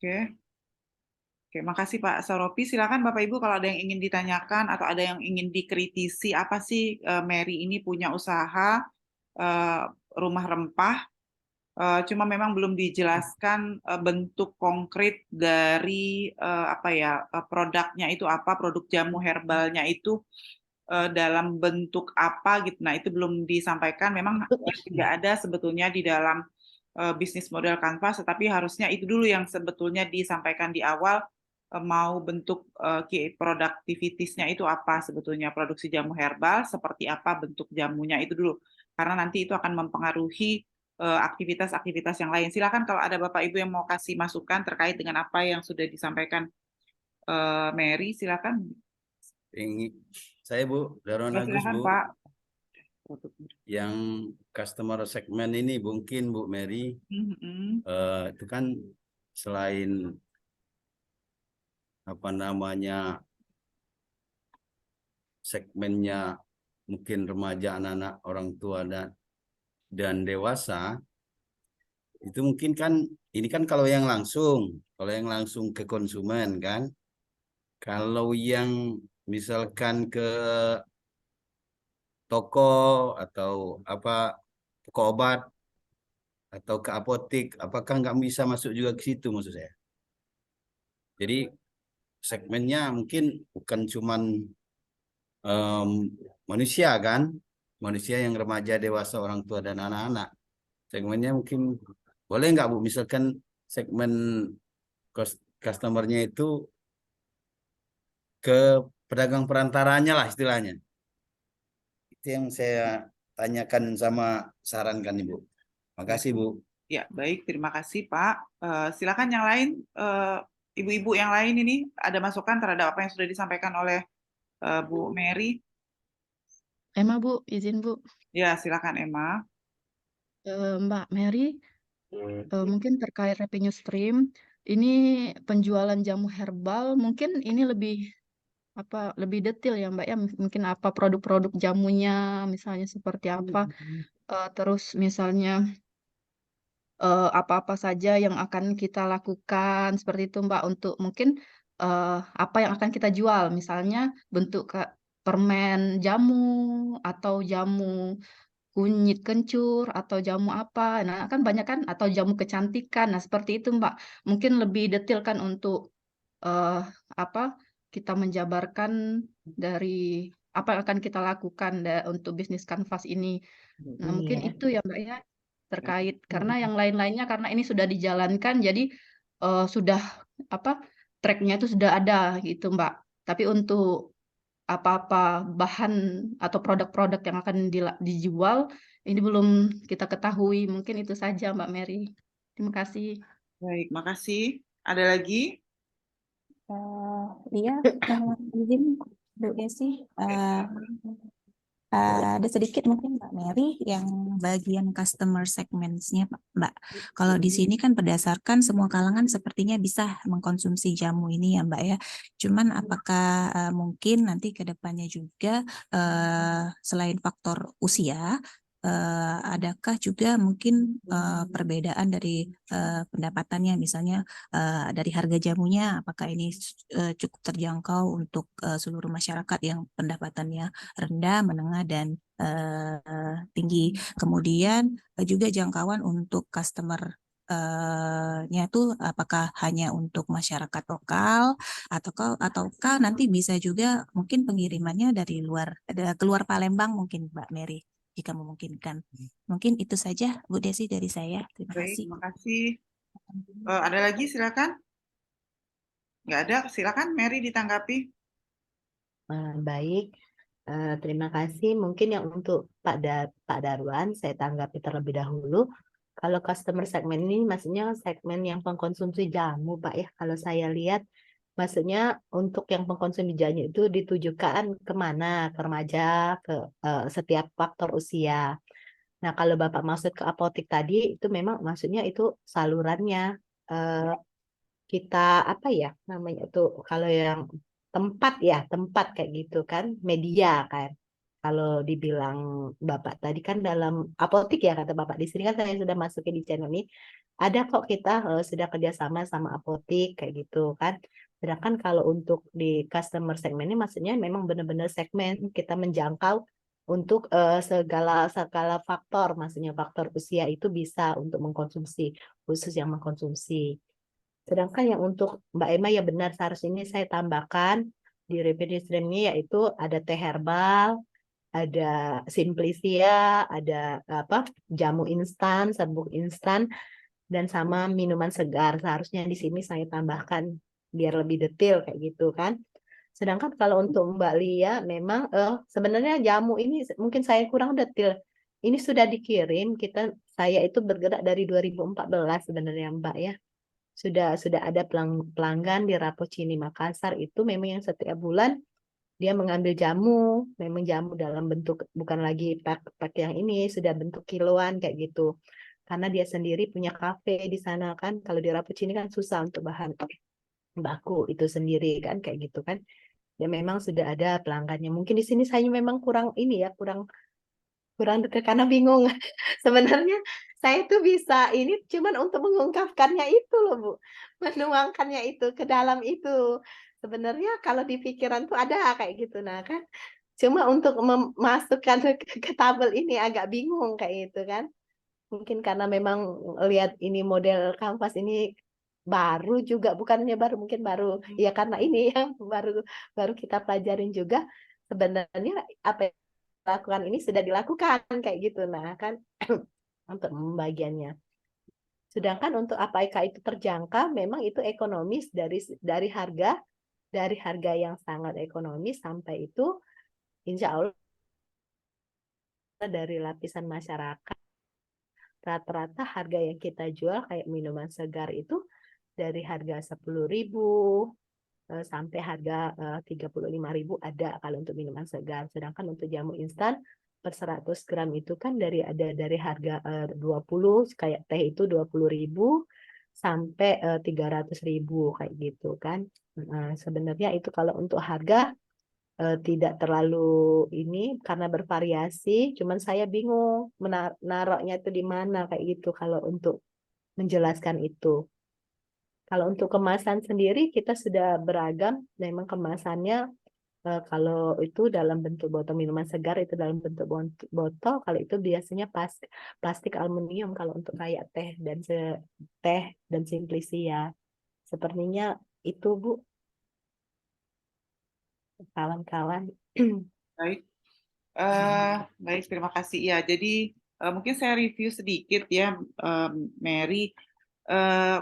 Oke. Oke, makasih Pak Saropi. Silakan Bapak Ibu kalau ada yang ingin ditanyakan atau ada yang ingin dikritisi, apa sih Mary ini punya usaha eh, rumah rempah, cuma memang belum dijelaskan bentuk konkret dari apa ya produknya itu apa, produk jamu herbalnya itu dalam bentuk apa gitu. Nah, itu belum disampaikan. Memang tidak ada sebetulnya di dalam bisnis model Canvas, tetapi harusnya itu dulu yang sebetulnya disampaikan di awal, mau bentuk key productivitiesnya itu apa sebetulnya, produksi jamu herbal seperti apa bentuk jamunya itu dulu, karena nanti itu akan mempengaruhi aktivitas-aktivitas yang lain. Silakan kalau ada Bapak Ibu yang mau kasih masukan terkait dengan apa yang sudah disampaikan Mary, silakan. Saya Bu Darwan Ya, Agus silakan Bu, Pak. yang customer segmen ini mungkin Bu Mary, itu kan selain apa namanya segmennya mungkin remaja, anak-anak, orang tua dan dewasa, itu mungkin kan ini kan kalau yang langsung ke konsumen kan. Kalau yang misalkan ke toko atau apa toko obat atau ke apotik, apakah nggak bisa masuk juga ke situ maksud saya? Jadi segmennya mungkin bukan cuman em, manusia kan, manusia yang remaja, dewasa, orang tua dan anak-anak. Segmennya mungkin boleh nggak Bu, misalkan segmen customernya itu ke pedagang perantaranya lah istilahnya. Itu yang saya tanyakan sama sarankan Ibu. Makasih Bu. Ya, baik. Terima kasih, Pak. Silakan yang lain, ibu-ibu yang lain ini ada masukan terhadap apa yang sudah disampaikan oleh Bu Mary. Emma Bu, izin Bu. Ya, silakan Emma. Mbak Mary, mungkin terkait revenue stream, ini penjualan jamu herbal, mungkin ini lebih detail ya Mbak ya, mungkin apa produk-produk jamunya, misalnya seperti apa, terus misalnya apa-apa saja yang akan kita lakukan seperti itu Mbak, untuk mungkin apa yang akan kita jual, misalnya bentuk permen jamu atau jamu kunyit kencur atau jamu apa. Nah, kan banyak kan, atau jamu kecantikan. Nah, seperti itu, Mbak. Mungkin lebih detail kan untuk eh apa kita menjabarkan dari apa yang akan kita lakukan untuk bisnis kanvas ini. Nah, mungkin itu ya, Mbak ya, terkait karena yang lain-lainnya karena ini sudah dijalankan jadi sudah apa tracknya itu sudah ada gitu, Mbak. Tapi untuk apa-apa bahan atau produk-produk yang akan dijual ini belum kita ketahui. Mungkin itu saja Mbak Mary. Terima kasih. Baik, makasih. Ada lagi? Iya, izin Bu Desi. Ada sedikit mungkin Mbak Mary yang bagian customer segments-nya Mbak. Kalau di sini kan berdasarkan semua kalangan sepertinya bisa mengkonsumsi jamu ini ya Mbak ya. Cuman apakah mungkin nanti ke depannya juga selain faktor usia, adakah juga mungkin perbedaan dari pendapatannya, misalnya dari harga jamunya, apakah ini cukup terjangkau untuk seluruh masyarakat yang pendapatannya rendah, menengah, dan tinggi. Kemudian juga jangkauan untuk customer nya tuh apakah hanya untuk masyarakat lokal ataukah nanti bisa juga mungkin pengirimannya dari keluar Palembang mungkin Mbak Mary, jika memungkinkan. Mungkin itu saja Bu Desi dari saya. Terima Baik, kasih. terima kasih. Ada lagi, silakan. Nggak ada, silakan Mary ditanggapi. Baik, terima kasih. Mungkin yang untuk Pak Darwan, saya tanggapi terlebih dahulu. Kalau customer segmen ini maksudnya segmen yang pengkonsumsi jamu, Pak ya. Kalau saya lihat, maksudnya untuk yang pengkonsumsi jamu itu ditujukan kemana? Ke remaja, ke setiap faktor usia. Nah, kalau Bapak maksud ke apotik tadi, itu memang maksudnya itu salurannya. Eh, kita apa ya namanya itu, kalau yang tempat kayak gitu kan, media kan. Kalau dibilang Bapak tadi kan dalam apotik ya kata Bapak, di sini kan saya sudah masukin di channel ini, ada kok kita sudah kerjasama sama apotik kayak gitu kan. Sedangkan kalau untuk di customer segmen ini maksudnya memang benar-benar segmen kita menjangkau untuk segala faktor, maksudnya faktor usia itu bisa untuk mengkonsumsi, khusus yang mengkonsumsi. Sedangkan yang untuk Mbak Emma ya benar, seharusnya ini saya tambahkan di revenue stream ini yaitu ada teh herbal, ada Simplicia, ada apa jamu instan, serbuk instan, dan sama minuman segar. Seharusnya di sini saya tambahkan biar lebih detail kayak gitu kan. Sedangkan kalau untuk Mbak Lia, memang sebenarnya jamu ini mungkin saya kurang detail. Ini sudah dikirim, saya itu bergerak dari 2014 sebenarnya Mbak ya. Sudah ada pelanggan di Rapocini Makassar itu memang yang setiap bulan dia mengambil jamu, memang jamu dalam bentuk bukan lagi pak yang ini, sudah bentuk kiloan kayak gitu. Karena dia sendiri punya kafe di sana kan. Kalau di Rapocini kan susah untuk bahan baku itu sendiri kan kayak gitu kan. Ya memang sudah ada pelanggannya. Mungkin di sini saya memang kurang ini ya, kurang dekat karena bingung. Sebenarnya saya tuh bisa ini cuman untuk mengungkapkannya itu loh Bu. Menuangkannya itu ke dalam itu. Sebenarnya kalau di pikiran tuh ada kayak gitu. Nah kan cuma untuk memasukkan ke tabel ini agak bingung kayak gitu kan. Mungkin karena memang lihat ini model kanvas ini baru juga, bukannya baru, mungkin baru ya karena ini yang baru kita pelajarin juga. Sebenarnya apa yang lakukan ini sudah dilakukan kayak gitu. Nah kan untuk pembagiannya. Sedangkan untuk apakah itu terjangkau, memang itu ekonomis dari harga yang sangat ekonomis sampai itu insya Allah dari lapisan masyarakat rata-rata harga yang kita jual kayak minuman segar itu dari harga 10.000 sampai harga 35.000 ada kalau untuk minuman segar. Sedangkan untuk jamu instan per 100 gram itu kan dari harga 20 kayak teh itu 20.000 sampai 300.000 kayak gitu kan. Sebenarnya itu kalau untuk harga tidak terlalu ini karena bervariasi, cuman saya bingung naruhnya itu di mana kayak gitu kalau untuk menjelaskan itu. Kalau untuk kemasan sendiri kita sudah beragam, memang kemasannya kalau itu dalam bentuk botol minuman segar itu dalam bentuk botol, kalau itu biasanya plastik aluminium kalau untuk kayak teh dan Simplicia. Sepertinya itu Bu, kawan-kawan. Baik. Baik, terima kasih. Ya, jadi mungkin saya review sedikit ya, Mary.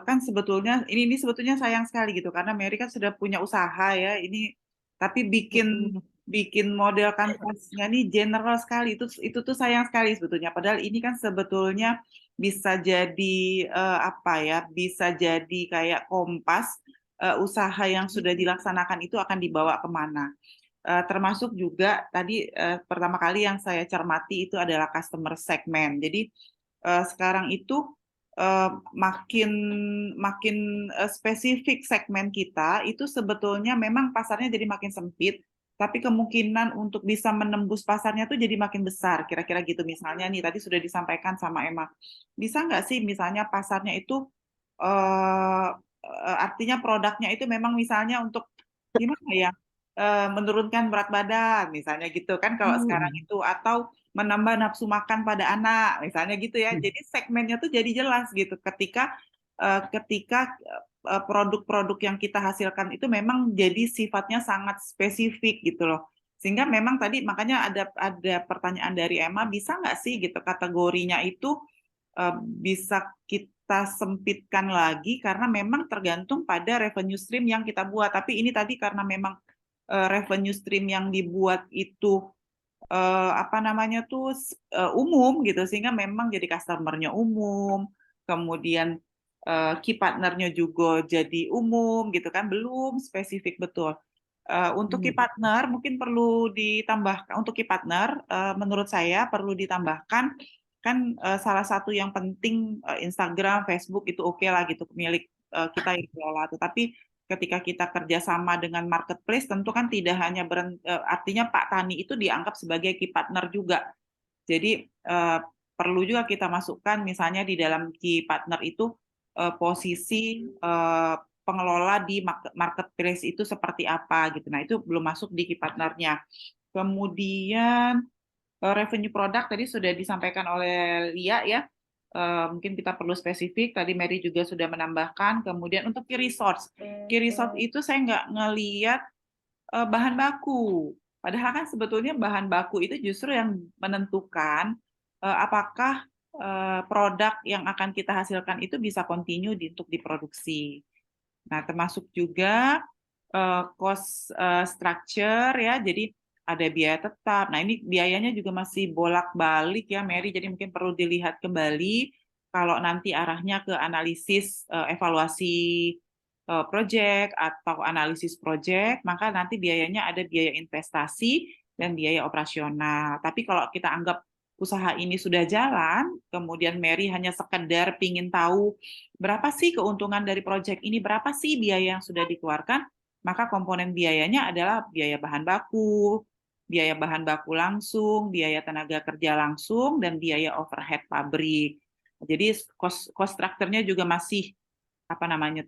Kan sebetulnya ini sebetulnya sayang sekali gitu karena Mary kan sudah punya usaha ya. Ini tapi bikin model kanvasnya nih general sekali. Itu tuh sayang sekali sebetulnya. Padahal ini kan sebetulnya bisa jadi apa ya? Bisa jadi kayak kompas usaha yang sudah dilaksanakan itu akan dibawa kemana. Termasuk juga tadi pertama kali yang saya cermati itu adalah customer segment. Jadi sekarang itu makin spesifik segmen kita itu sebetulnya memang pasarnya jadi makin sempit, tapi kemungkinan untuk bisa menembus pasarnya tuh jadi makin besar. Kira-kira gitu misalnya nih tadi sudah disampaikan sama Emma. Bisa nggak sih misalnya pasarnya itu artinya produknya itu memang misalnya untuk gimana ya? Menurunkan berat badan misalnya gitu kan kalau sekarang itu atau menambah nafsu makan pada anak misalnya gitu ya. Jadi segmennya tuh jadi jelas gitu ketika produk-produk yang kita hasilkan itu memang jadi sifatnya sangat spesifik gitu loh. Sehingga memang tadi makanya ada pertanyaan dari Emma, bisa nggak sih gitu kategorinya itu bisa kita sempitkan lagi karena memang tergantung pada revenue stream yang kita buat. Tapi ini tadi karena memang revenue stream yang dibuat itu apa namanya tuh umum gitu sehingga memang jadi customer-nya umum, kemudian key partner-nya juga jadi umum gitu kan, belum spesifik betul. Untuk key partner mungkin perlu ditambahkan, untuk key partner menurut saya perlu ditambahkan kan salah satu yang penting Instagram, Facebook itu oke lah gitu milik kita yang kelola, tetapi ketika kita kerjasama dengan marketplace tentu kan tidak hanya artinya Pak Tani itu dianggap sebagai key partner juga. Jadi perlu juga kita masukkan misalnya di dalam key partner itu posisi pengelola di marketplace itu seperti apa gitu. Nah, itu belum masuk di key partnernya. Kemudian revenue product tadi sudah disampaikan oleh Lia ya. Mungkin kita perlu spesifik, tadi Mary juga sudah menambahkan. Kemudian untuk key resource itu saya nggak ngelihat bahan baku. Padahal kan sebetulnya bahan baku itu justru yang menentukan apakah produk yang akan kita hasilkan itu bisa continue untuk diproduksi. Nah, termasuk juga cost structure ya, jadi ada biaya tetap. Nah, ini biayanya juga masih bolak-balik ya, Mary. Jadi mungkin perlu dilihat kembali kalau nanti arahnya ke analisis evaluasi project atau analisis project, maka nanti biayanya ada biaya investasi dan biaya operasional. Tapi kalau kita anggap usaha ini sudah jalan, kemudian Mary hanya sekedar pingin tahu berapa sih keuntungan dari project ini, berapa sih biaya yang sudah dikeluarkan, maka komponen biayanya adalah biaya bahan baku langsung, biaya tenaga kerja langsung, dan biaya overhead pabrik. Jadi cost structure-nya juga masih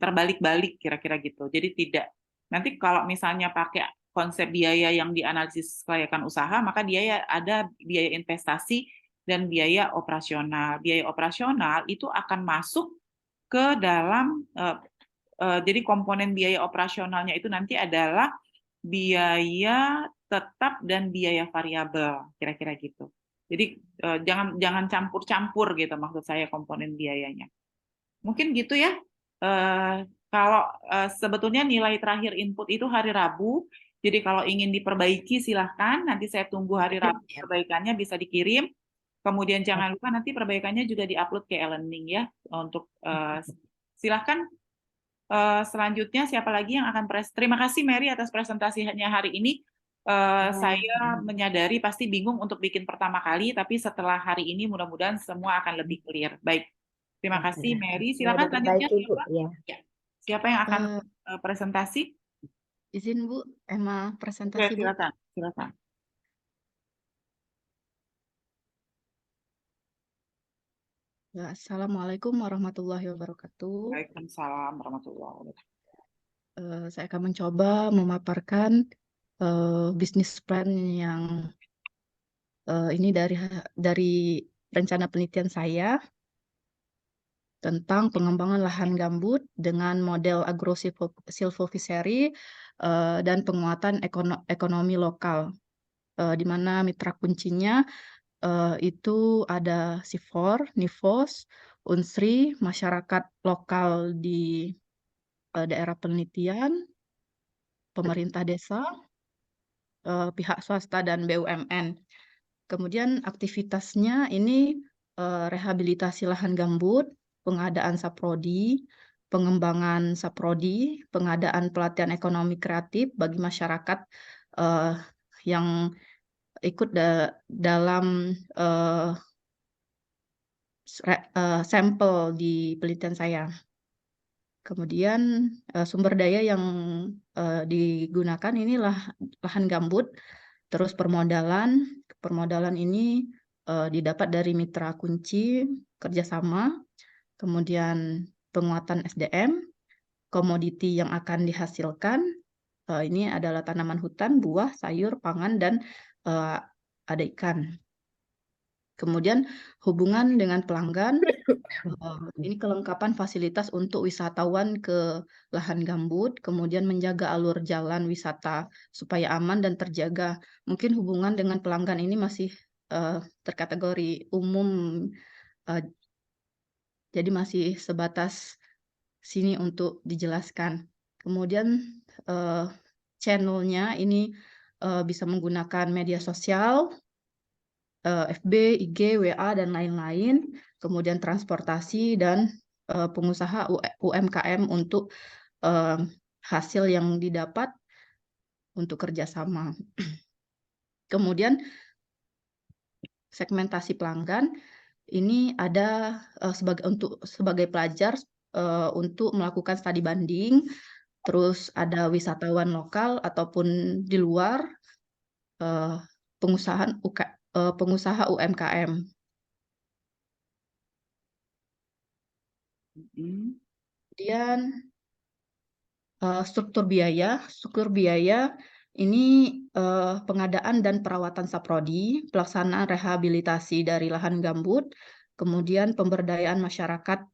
terbalik-balik kira-kira gitu. Jadi tidak, nanti kalau misalnya pakai konsep biaya yang dianalisis kelayakan usaha, maka dia ada biaya investasi dan biaya operasional. Biaya operasional itu akan masuk ke dalam, jadi komponen biaya operasionalnya itu nanti adalah biaya tetap dan biaya variabel, kira-kira gitu. Jadi jangan campur-campur gitu maksud saya komponen biayanya. Mungkin gitu ya. Kalau sebetulnya nilai terakhir input itu hari Rabu, jadi kalau ingin diperbaiki silahkan, nanti saya tunggu hari Rabu perbaikannya bisa dikirim. Kemudian jangan lupa nanti perbaikannya juga diupload ke e-learning ya. Untuk silahkan selanjutnya siapa lagi yang akan terima kasih Mary atas presentasinya hari ini. Saya menyadari pasti bingung untuk bikin pertama kali, tapi setelah hari ini mudah-mudahan semua akan lebih clear. Baik. Terima kasih, Mary. Silakan selanjutnya siapa? Ya. Siapa yang akan presentasi? Izin Bu, Emma presentasi Bu. Silakan, silakan. Ya, Assalamualaikum warahmatullahi wabarakatuh. Waalaikumsalam warahmatullahi wabarakatuh. Saya akan mencoba memaparkan bisnis plan yang ini dari rencana penelitian saya tentang pengembangan lahan gambut dengan model agrosilvofishery dan penguatan ekonomi lokal, di mana mitra kuncinya itu ada SIFOR, NIFOS, UNSRI, masyarakat lokal di daerah penelitian, pemerintah desa, pihak swasta, dan BUMN. Kemudian aktivitasnya ini rehabilitasi lahan gambut, pengadaan saprodi, pengembangan saprodi, pengadaan pelatihan ekonomi kreatif bagi masyarakat yang ikut dalam sampel di penelitian saya. Kemudian sumber daya yang digunakan inilah lahan gambut, terus permodalan ini didapat dari mitra kunci kerjasama, kemudian penguatan SDM, komoditi yang akan dihasilkan, ini adalah tanaman hutan, buah, sayur, pangan, dan ada ikan. Kemudian hubungan dengan pelanggan, ini kelengkapan fasilitas untuk wisatawan ke lahan gambut, kemudian menjaga alur jalan wisata supaya aman dan terjaga. Mungkin hubungan dengan pelanggan ini masih terkategori umum, jadi masih sebatas sini untuk dijelaskan. Kemudian channelnya ini bisa menggunakan media sosial, FB, IG, WA, dan lain-lain, kemudian transportasi dan pengusaha UMKM untuk hasil yang didapat untuk kerjasama. Kemudian segmentasi pelanggan ini ada sebagai pelajar untuk melakukan studi banding, terus ada wisatawan lokal ataupun di luar, pengusaha UMKM. Kemudian struktur biaya ini pengadaan dan perawatan saprodi, pelaksanaan rehabilitasi dari lahan gambut, kemudian pemberdayaan masyarakat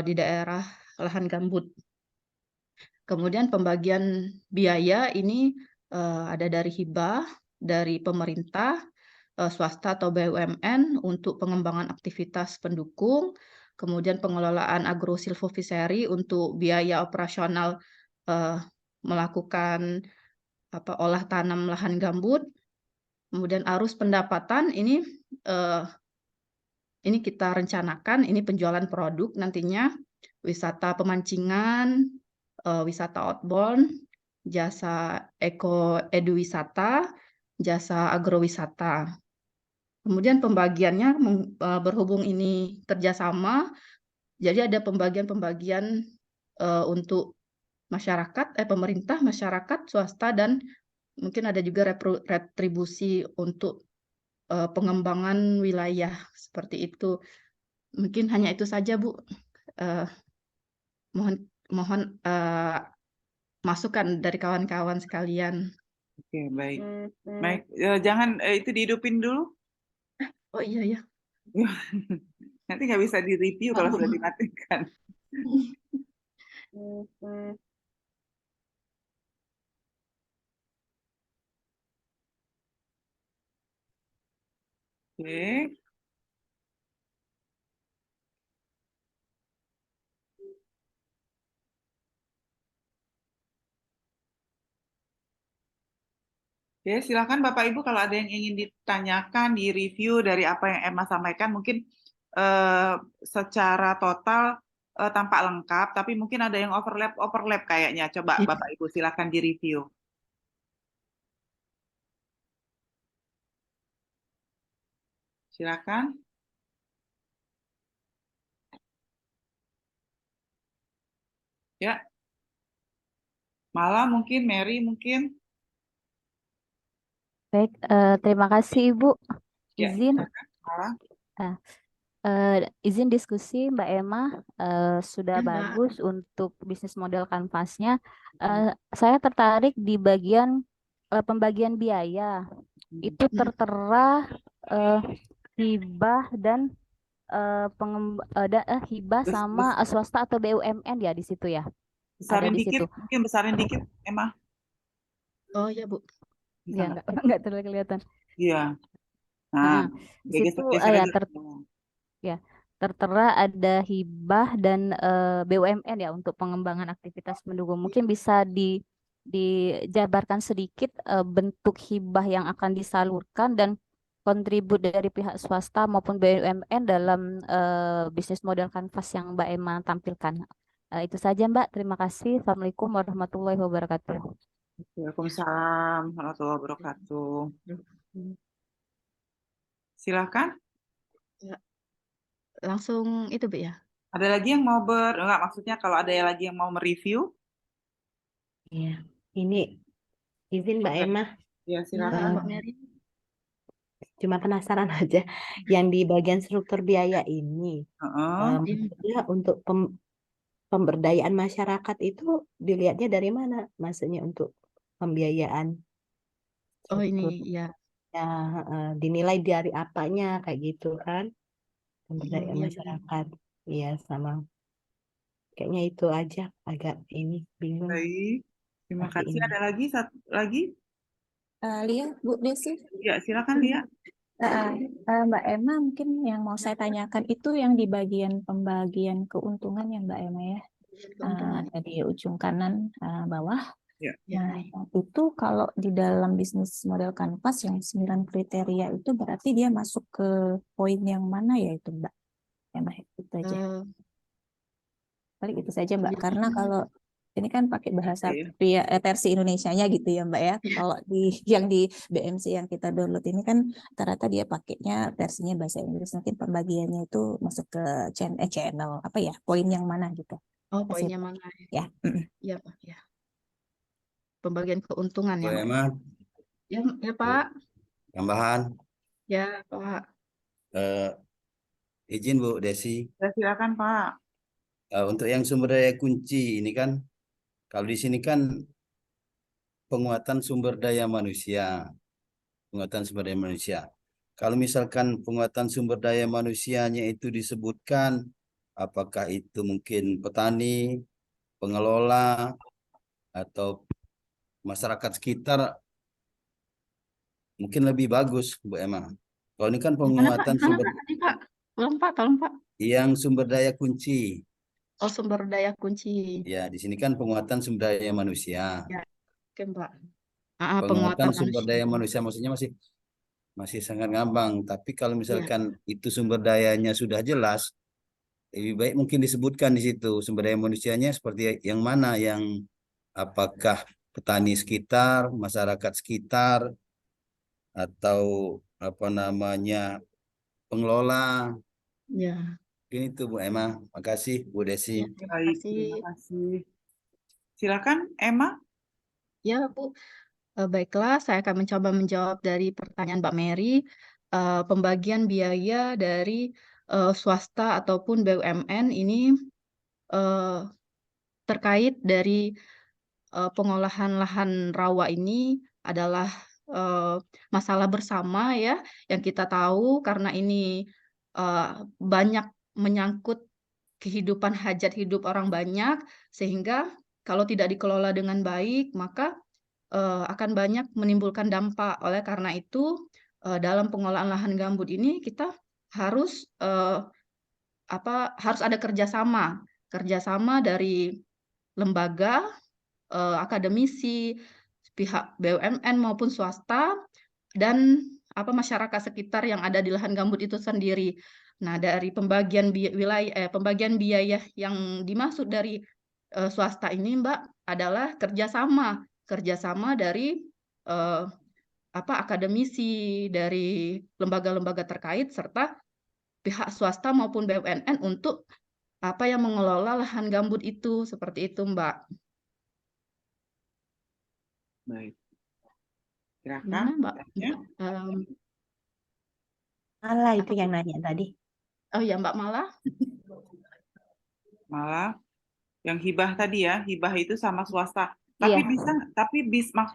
di daerah lahan gambut. Kemudian pembagian biaya ini ada dari hibah, dari pemerintah, swasta atau BUMN untuk pengembangan aktivitas pendukung, kemudian pengelolaan agrosilvofiseri untuk biaya operasional melakukan olah tanam lahan gambut, kemudian arus pendapatan ini kita rencanakan ini penjualan produk nantinya, wisata pemancingan, wisata outbound, jasa ekowisata, jasa agrowisata. Kemudian pembagiannya berhubung ini kerjasama, jadi ada pembagian untuk masyarakat, pemerintah, masyarakat, swasta, dan mungkin ada juga retribusi untuk pengembangan wilayah seperti itu. Mungkin hanya itu saja, Bu. Mohon masukan dari kawan-kawan sekalian. Oke, baik. Baik, jangan itu dihidupin dulu. Oh iya ya. Nanti nggak bisa di-review kalau sudah dimatikan. Oke. Oke, silakan Bapak Ibu kalau ada yang ingin ditanyakan, di-review dari apa yang Emma sampaikan, mungkin secara total tampak lengkap, tapi mungkin ada yang overlap kayaknya. Coba Bapak Ibu silakan di-review. Silakan. Ya. Malah mungkin Mary mungkin. Baik, terima kasih Ibu. Ya, Izin, silakan. Malah. izin diskusi Mbak Emma, sudah Ya, Mbak. bagus untuk bisnis model kanvasnya. Saya tertarik di bagian pembagian biaya. Itu tertera hibah dan hibah sama swasta atau BUMN ya di situ ya. Besarin Ada di dikit, situ. mungkin besarin dikit, Emma. Oh ya, Bu. Ya, enggak terlalu kelihatan. Iya. Nah, di situ geser ya aja. tertera ada hibah dan BUMN ya untuk pengembangan aktivitas mendukung. Mungkin bisa dijabarkan sedikit bentuk hibah yang akan disalurkan dan kontribut dari pihak swasta maupun BUMN dalam bisnis model kanvas yang Mbak Emma tampilkan. Itu saja Mbak, terima kasih. Assalamualaikum warahmatullahi wabarakatuh. Waalaikumsalam warahmatullahi wabarakatuh. Silakan. Ya. Langsung itu, Bu ya. Ada lagi yang mau enggak, maksudnya kalau ada yang lagi yang mau mereview? Iya, ini izin Mbak Oke. Emma, Ya, silakan. Mbak Mary. cuma penasaran aja yang di bagian struktur biaya ini, maksudnya untuk pemberdayaan masyarakat itu dilihatnya dari mana? Maksudnya untuk pembiayaan Oh ini struktur. ya. Ya, dinilai dari apanya kayak gitu kan? Pemberdayaan Iya, masyarakat. Iya, sama. Kayaknya itu aja agak ini bingung. Baik. Terima Seperti kasih. ini. Ada lagi satu lagi? Lia, Bu Desi. Ya, silakan Lia. Mbak Emma, mungkin yang mau saya tanyakan itu yang di bagian pembagian keuntungan ya Mbak Emma ya. Ada di ujung kanan bawah. Ya. Nah, itu kalau di dalam bisnis model kanvas yang 9 kriteria itu berarti dia masuk ke poin yang mana ya itu Mbak Emma? Itu aja. Paling itu saja Mbak. Karena kalau ini kan pakai bahasa versi Indonesianya gitu ya Mbak ya. Kalau yang di BMC yang kita download ini kan rata-rata dia pakainya versinya bahasa Inggris. Mungkin pembagiannya itu masuk ke channel apa ya, poin yang mana gitu. Oh, poinnya mana? Ya. Iya, Pak. Ya. pembagian keuntungan Bu ya, Mbak. Emma, Ya, ya Pak. tambahan. Ya, Pak. Eh, izin Bu Desi, Ya, silakan Pak. untuk yang sumber daya kunci ini kan, kalau di sini kan penguatan sumber daya manusia, penguatan sumber daya manusia. Kalau misalkan penguatan sumber daya manusianya itu disebutkan, apakah itu mungkin petani, pengelola, atau masyarakat sekitar, mungkin lebih bagus, Bu Emma. Kalau ini kan Gimana Pak? penguatan Gimana sumber Pak? Tadi Pak. Tolong Pak. yang sumber daya kunci. Oh, sumber daya kunci. Ya, di sini kan penguatan sumber daya manusia. Ya, oke Mbak. Penguatan Penguatan sumber manusia. daya manusia maksudnya masih sangat ngambang. Tapi kalau Ya, misalkan itu sumber dayanya sudah jelas, lebih baik mungkin disebutkan di situ sumber daya manusianya seperti yang mana, yang apakah petani sekitar, masyarakat sekitar, atau apa namanya pengelola. ya, Mungkin itu Bu Emma. Makasih Bu Desi. ya, terima Baik, kasih. terima kasih. Silakan Emma. Ya, Bu. Baiklah, saya akan mencoba menjawab dari pertanyaan Mbak Mary. Pembagian biaya dari swasta ataupun BUMN ini eh, terkait dari pengolahan lahan rawa ini adalah masalah bersama ya, yang kita tahu karena ini banyak menyangkut kehidupan hajat hidup orang banyak, sehingga kalau tidak dikelola dengan baik, maka akan banyak menimbulkan dampak. Oleh karena itu, dalam pengolahan lahan gambut ini kita harus harus ada kerjasama dari lembaga, akademisi, pihak BUMN maupun swasta, dan masyarakat sekitar yang ada di lahan gambut itu sendiri. Nah, dari pembagian biaya yang dimaksud dari swasta ini, Mbak, adalah kerjasama dari eh, akademisi, dari lembaga-lembaga terkait serta pihak swasta maupun BUMN untuk yang mengelola lahan gambut itu, seperti itu, Mbak. Baik. Gimana, Silakan. Mbak? Ya. Malah itu Apa? yang nanya tadi. Oh ya, Mbak Mala. Malah yang hibah tadi ya, hibah itu sama swasta. Iya. Tapi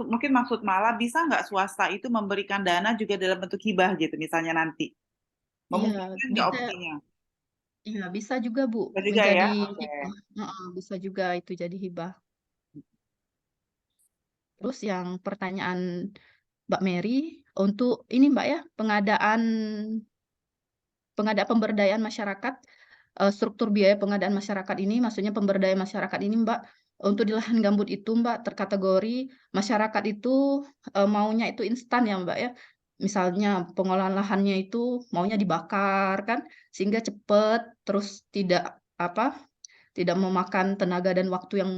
mungkin maksud Malah bisa nggak swasta itu memberikan dana juga dalam bentuk hibah gitu, misalnya nanti. Iya, Memungkinkan nggak bisa. opsinya? Iya, bisa juga, Bu. Bisa juga ya? Menjadi Oke. hibah. Bisa juga itu jadi hibah. Terus yang pertanyaan Mbak Mary, untuk ini Mbak ya, pengadaan pemberdayaan masyarakat, struktur biaya pengadaan masyarakat ini, maksudnya pemberdayaan masyarakat ini Mbak, untuk di lahan gambut itu Mbak, terkategori masyarakat itu maunya itu instan ya Mbak ya. Misalnya pengolahan lahannya itu maunya dibakar kan, sehingga cepat, terus tidak memakan tenaga dan waktu yang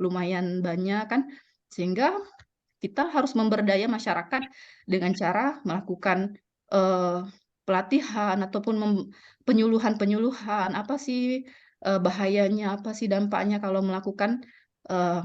lumayan banyak kan, sehingga kita harus memberdaya masyarakat dengan cara melakukan pelatihan ataupun penyuluhan apa sih bahayanya, apa sih dampaknya kalau melakukan eh,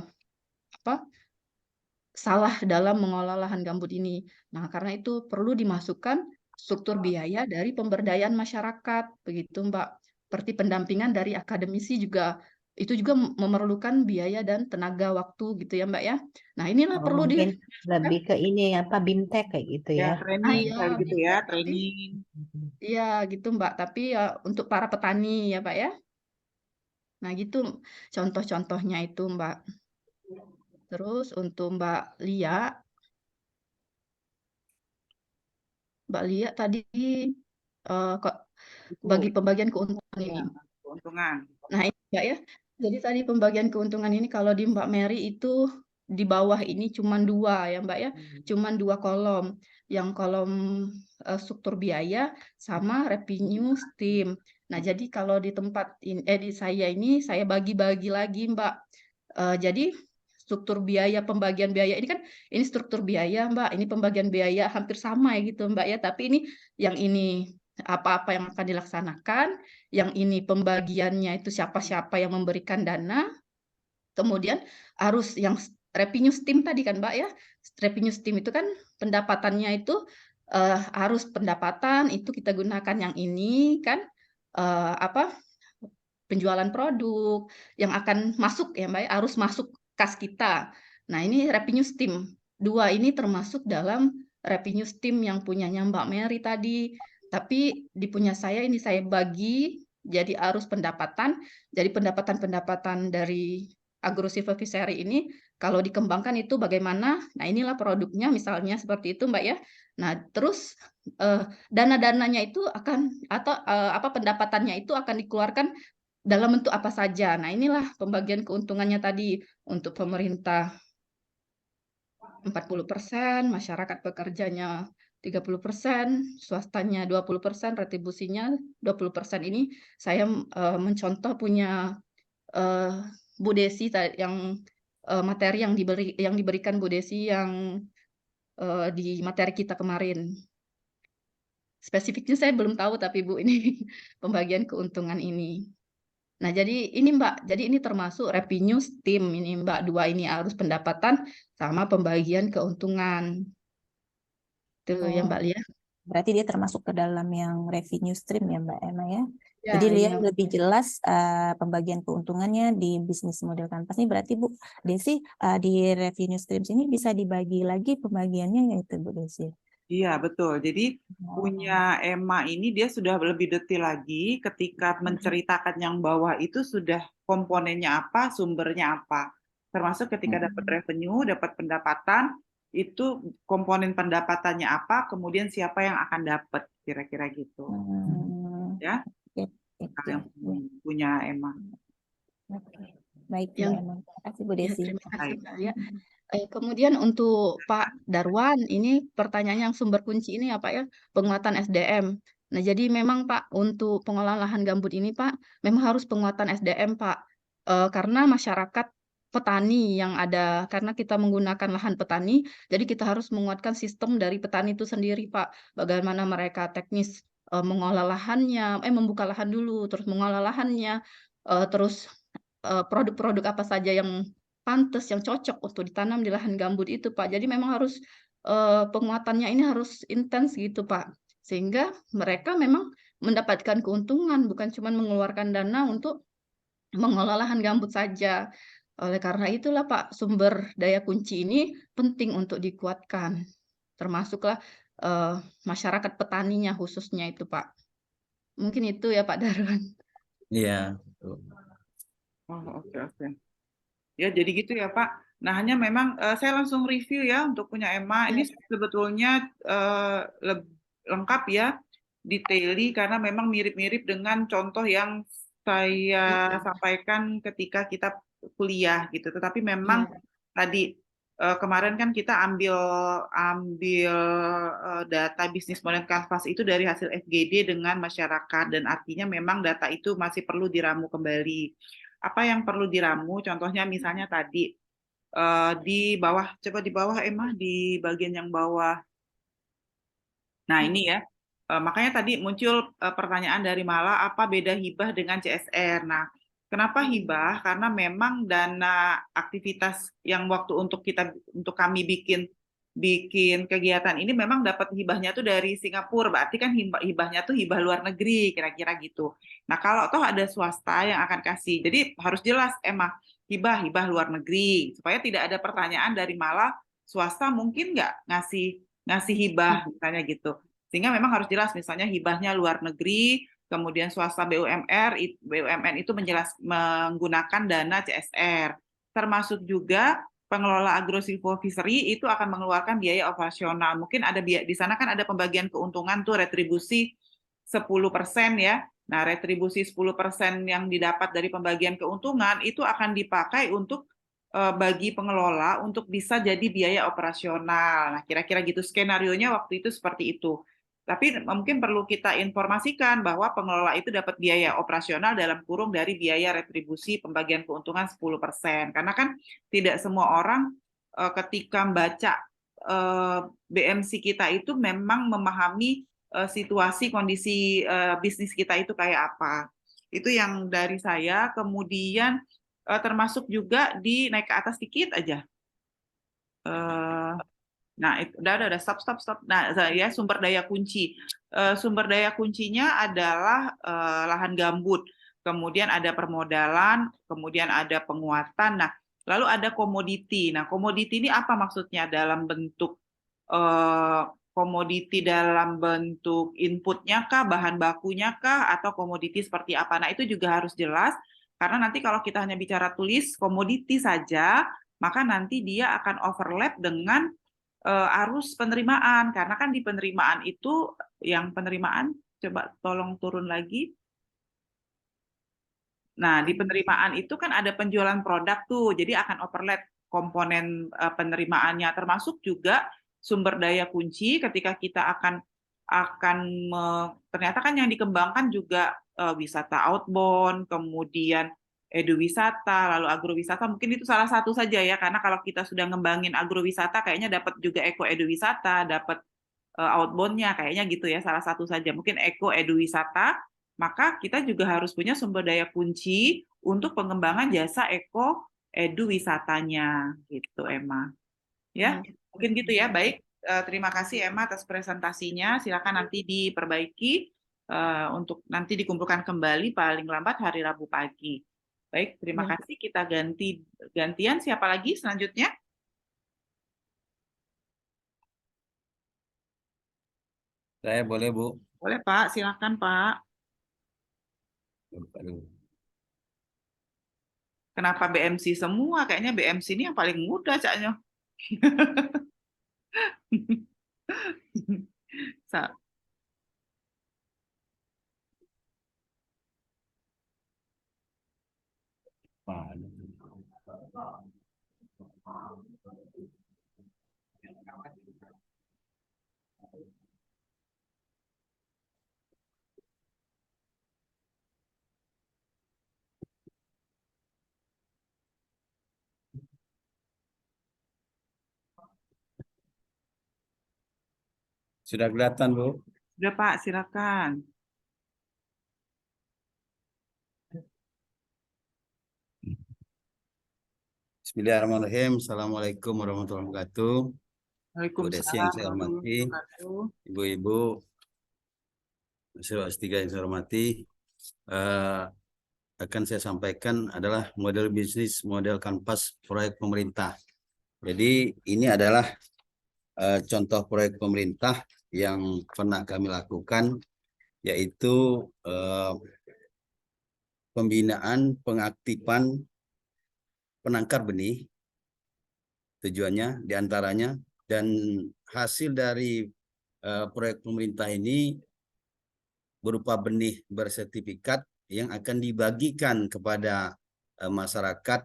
salah dalam mengolah lahan gambut ini. Nah, karena itu perlu dimasukkan struktur biaya dari pemberdayaan masyarakat, begitu Mbak. Seperti pendampingan dari akademisi juga, itu juga memerlukan biaya dan tenaga waktu gitu ya Mbak ya. Nah, inilah perlu Mungkin dilakukan. lebih ke ini BIMTEK kayak gitu Ya, ya. training Iya, kayak gitu ya, tapi training. iya gitu Mbak. Tapi ya untuk para petani ya Pak ya. Nah, gitu contoh-contohnya itu Mbak. Terus untuk Mbak Lia tadi kok Itu bagi pembagian keuntungan ya, ini. keuntungan. Nah, ini Mbak ya. Jadi tadi pembagian keuntungan ini kalau di Mbak Mary itu di bawah ini cuma 2 ya Mbak ya. Cuma 2 kolom. Yang kolom struktur biaya sama revenue stream. Nah, jadi kalau di tempat di saya ini saya bagi-bagi lagi Mbak. Jadi struktur biaya pembagian biaya ini kan ini struktur biaya Mbak. Ini pembagian biaya hampir sama ya gitu Mbak ya. Tapi ini yang ini apa-apa yang akan dilaksanakan, yang ini pembagiannya itu siapa-siapa yang memberikan dana, kemudian arus yang revenue stream tadi kan Mbak ya. Revenue stream itu kan pendapatannya itu harus pendapatan itu kita gunakan yang ini kan penjualan produk yang akan masuk ya Mbak, harus masuk kas kita. Nah, ini revenue stream. Dua ini termasuk dalam revenue stream yang punyanya Mbak Mary tadi. Tapi di punya saya ini saya bagi jadi arus pendapatan. Jadi pendapatan-pendapatan dari agrosilvoviary ini kalau dikembangkan itu bagaimana? Nah, inilah produknya misalnya seperti itu Mbak ya. Nah, terus dana-dananya itu akan atau pendapatannya itu akan dikeluarkan dalam bentuk apa saja. Nah, inilah pembagian keuntungannya tadi untuk pemerintah 40%, masyarakat pekerjanya 30%, swastanya 20%, retribusinya 20%. Ini saya mencontoh punya Bu Desi yang materi yang diberikan Bu Desi yang di materi kita kemarin. Spesifiknya saya belum tahu tapi Bu ini pembagian keuntungan ini. Nah, jadi ini Mbak, jadi ini termasuk revenue stream ini Mbak, dua ini harus pendapatan sama pembagian keuntungan. Itu yang Mbak Lia. Berarti dia termasuk ke dalam yang revenue stream ya Mbak Emma ya. Ya, Jadi dia iya. lebih jelas pembagian keuntungannya di bisnis model kanvas ini. Berarti Bu Desi di revenue stream ini bisa dibagi lagi pembagiannya yaitu Bu Desi. Iya, betul. Jadi punya Emma ini dia sudah lebih detail lagi ketika menceritakan yang bawah itu sudah komponennya apa, sumbernya apa. Termasuk ketika dapat revenue, dapat pendapatan, itu komponen pendapatannya apa, kemudian siapa yang akan dapat, kira-kira gitu. Ya, yang punya Emma. Oke. Baik, Yang- Mbak Emma. Terima kasih Bu Ya, Desi. terima kasih Mbak Lia. Kemudian untuk Pak Darwan, ini pertanyaan yang sumber kunci ini apa ya, penguatan SDM. Nah, jadi memang Pak, untuk pengolahan lahan gambut ini Pak, memang harus penguatan SDM Pak. Karena masyarakat petani yang ada, karena kita menggunakan lahan petani, jadi kita harus menguatkan sistem dari petani itu sendiri Pak. Bagaimana mereka teknis mengolah lahannya, membuka lahan dulu, terus mengolah lahannya, terus produk-produk apa saja yang pantas, yang cocok untuk ditanam di lahan gambut itu, Pak. Jadi memang harus penguatannya ini harus intens gitu, Pak. Sehingga mereka memang mendapatkan keuntungan, bukan cuma mengeluarkan dana untuk mengolah lahan gambut saja. Oleh karena itulah, Pak, sumber daya kunci ini penting untuk dikuatkan. Termasuklah masyarakat petaninya khususnya itu, Pak. Mungkin itu ya, Pak Darwan. Iya. Oh, oke. Ya, jadi gitu ya, Pak. Nah, hanya memang saya langsung review ya untuk punya Emma. Ini sebetulnya lengkap ya, detaili karena memang mirip-mirip dengan contoh yang saya sampaikan ketika kita kuliah gitu. Tetapi memang tadi kemarin kan kita ambil data bisnis model kanvas itu dari hasil FGD dengan masyarakat, dan artinya memang data itu masih perlu diramu kembali. Apa yang perlu diramu? Contohnya misalnya tadi di bawah, coba di bawah Emma, di bagian yang bawah. Nah, ini ya. Makanya tadi muncul pertanyaan dari Mala, apa beda hibah dengan CSR? Nah, kenapa hibah? Karena memang dana aktivitas yang waktu untuk kami bikin kegiatan ini memang dapat hibahnya tuh dari Singapura, berarti kan hibahnya tuh hibah luar negeri, kira-kira gitu. Nah, kalau toh ada swasta yang akan kasih, jadi harus jelas Emma, hibah luar negeri, supaya tidak ada pertanyaan dari Mala, swasta mungkin nggak ngasih hibah, misalnya gitu. Sehingga memang harus jelas, misalnya hibahnya luar negeri, kemudian swasta BUMN itu menggunakan dana CSR. Termasuk juga pengelola agrosilvoviary itu akan mengeluarkan biaya operasional. Mungkin ada di sana kan ada pembagian keuntungan tuh retribusi 10% ya. Nah, retribusi 10% yang didapat dari pembagian keuntungan itu akan dipakai untuk bagi pengelola untuk bisa jadi biaya operasional. Nah, kira-kira gitu skenarionya waktu itu seperti itu. Tapi mungkin perlu kita informasikan bahwa pengelola itu dapat biaya operasional dalam kurung dari biaya retribusi pembagian keuntungan 10%. Karena kan tidak semua orang ketika membaca BMC kita itu memang memahami situasi kondisi bisnis kita itu kayak apa. Itu yang dari saya. Kemudian termasuk juga di naik ke atas sedikit aja. Eh, Nah, itu udah stop. Nah, ya sumber daya kunci. Sumber daya kuncinya adalah lahan gambut. Kemudian ada permodalan, kemudian ada penguatan. Nah, lalu ada komoditi. Nah, komoditi ini apa maksudnya dalam bentuk komoditi dalam bentuk inputnya kah, bahan bakunya kah, atau komoditi seperti apa? Nah, itu juga harus jelas karena nanti kalau kita hanya bicara tulis komoditi saja, maka nanti dia akan overlap dengan arus penerimaan karena kan di penerimaan itu yang penerimaan coba tolong turun lagi. Nah, di penerimaan itu kan ada penjualan produk tuh, jadi akan overlap komponen penerimaannya termasuk juga sumber daya kunci ketika kita ternyata kan yang dikembangkan juga wisata outbound, kemudian eduwisata, lalu agrowisata, mungkin itu salah satu saja ya, karena kalau kita sudah ngembangin agrowisata kayaknya dapat juga eko eduwisata, dapat outbound-nya kayaknya gitu ya, salah satu saja. Mungkin eko eduwisata, maka kita juga harus punya sumber daya kunci untuk pengembangan jasa eko eduwisatanya gitu, Emma. Ya, mungkin gitu ya. Baik, terima kasih Emma atas presentasinya. Silakan nanti diperbaiki untuk nanti dikumpulkan kembali paling lambat hari Rabu pagi. Baik, terima kasih. Kita gantian. Siapa lagi selanjutnya? Saya boleh, Bu. Boleh Pak, silakan Pak. Aduh. Kenapa BMC semua? Kayaknya BMC ini yang paling mudah, Caknya. Sudah kelihatan, Bu? Sudah Pak, silakan. Bismillahirrahmanirrahim. Assalamualaikum warahmatullahi wabarakatuh. Bu Desi yang saya hormati, ibu-ibu, mahasiswa S3 yang saya hormati, akan saya sampaikan adalah model bisnis, model kanvas proyek pemerintah. Jadi ini adalah contoh proyek pemerintah yang pernah kami lakukan, yaitu pembinaan pengaktifan penangkar benih, tujuannya diantaranya, dan hasil dari proyek pemerintah ini berupa benih bersertifikat yang akan dibagikan kepada masyarakat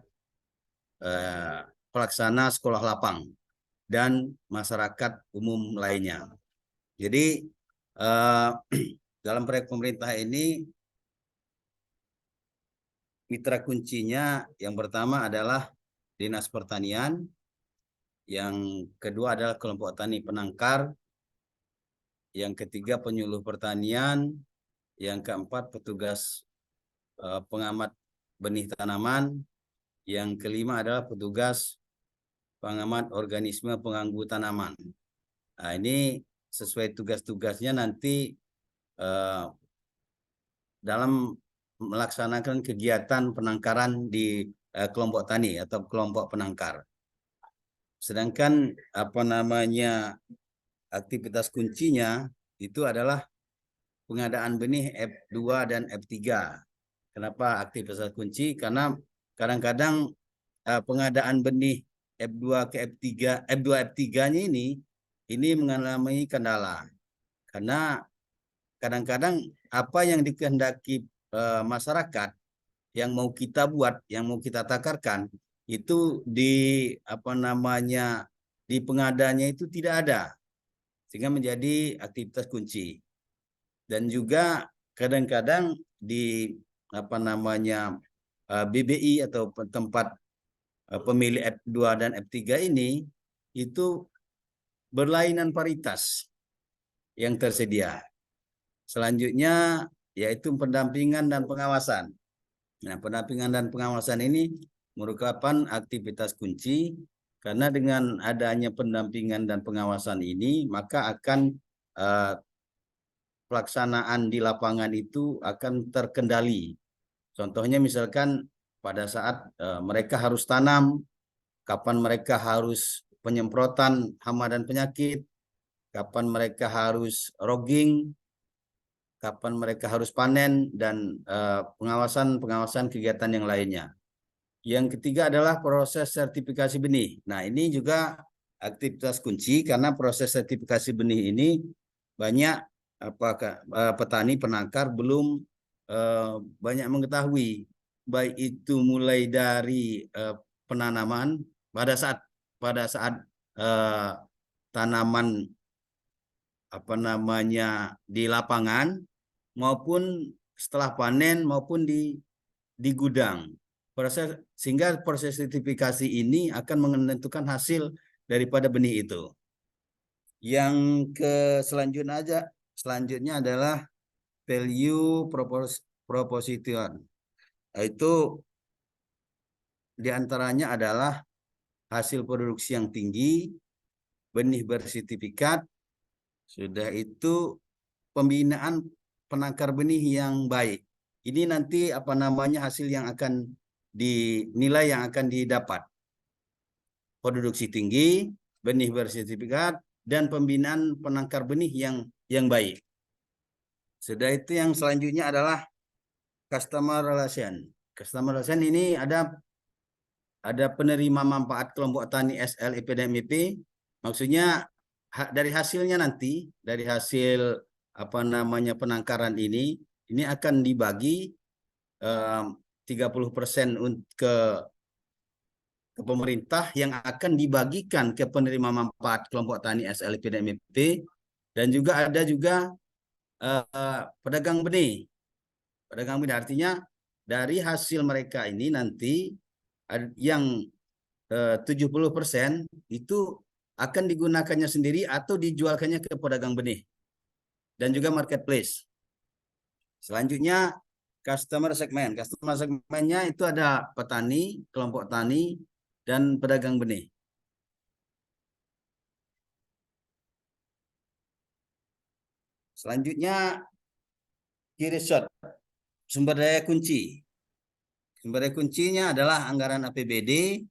pelaksana sekolah lapang dan masyarakat umum lainnya. Jadi dalam proyek pemerintah ini mitra kuncinya yang pertama adalah Dinas Pertanian, yang kedua adalah kelompok tani penangkar, yang ketiga penyuluh pertanian, yang keempat petugas pengamat benih tanaman, yang kelima adalah petugas pengamat organisme pengganggu tanaman. Nah, ini sesuai tugas-tugasnya nanti dalam melaksanakan kegiatan penangkaran di kelompok tani atau kelompok penangkar. Sedangkan aktivitas kuncinya itu adalah pengadaan benih F2 dan F3. Kenapa aktivitas kunci? Karena kadang-kadang pengadaan benih F2 ke F3, F2 F3-nya ini mengalami kendala. Karena kadang-kadang apa yang dikehendaki masyarakat yang mau kita buat, yang mau kita takarkan, itu di pengadanya itu tidak ada, sehingga menjadi aktivitas kunci. Dan juga kadang-kadang di BBI atau tempat pemilih F2 dan F3 ini itu berlainan paritas yang tersedia. Selanjutnya yaitu pendampingan dan pengawasan. Nah, pendampingan dan pengawasan ini merupakan aktivitas kunci Karena dengan adanya pendampingan dan pengawasan ini, maka akan pelaksanaan di lapangan itu akan terkendali. Contohnya misalkan pada saat mereka harus tanam, kapan mereka harus penyemprotan hama dan penyakit, kapan mereka harus rogging, kapan mereka harus panen, dan pengawasan kegiatan yang lainnya. Yang ketiga adalah proses sertifikasi benih. Nah, ini juga aktivitas kunci karena proses sertifikasi benih ini banyak petani penangkar belum banyak mengetahui, baik itu mulai dari penanaman pada saat tanaman di lapangan, maupun setelah panen, maupun di gudang. Sehingga proses sertifikasi ini akan menentukan hasil daripada benih itu. Yang selanjutnya adalah value proposition. Itu diantaranya adalah hasil produksi yang tinggi, benih bersertifikat, sudah itu pembinaan penangkar benih yang baik. Ini nanti hasil yang akan dinilai, yang akan didapat. Produksi tinggi, benih bersertifikat, dan pembinaan penangkar benih yang baik. Sudah itu yang selanjutnya adalah customer relation. Customer relation ini ada penerima manfaat kelompok tani SL, IP, dan MP. Maksudnya dari hasilnya nanti, dari hasil penangkaran ini akan dibagi 30% ke pemerintah, yang akan dibagikan ke penerima manfaat kelompok tani SLP dan MP, dan juga ada pedagang benih. Pedagang benih artinya dari hasil mereka ini nanti yang 70% itu akan digunakannya sendiri atau dijualkannya ke pedagang benih dan juga marketplace. Selanjutnya customer segment. Customer segmentnya itu ada petani, kelompok tani, dan pedagang benih. Selanjutnya key result, sumber daya kunci. Sumber daya kuncinya adalah anggaran APBD,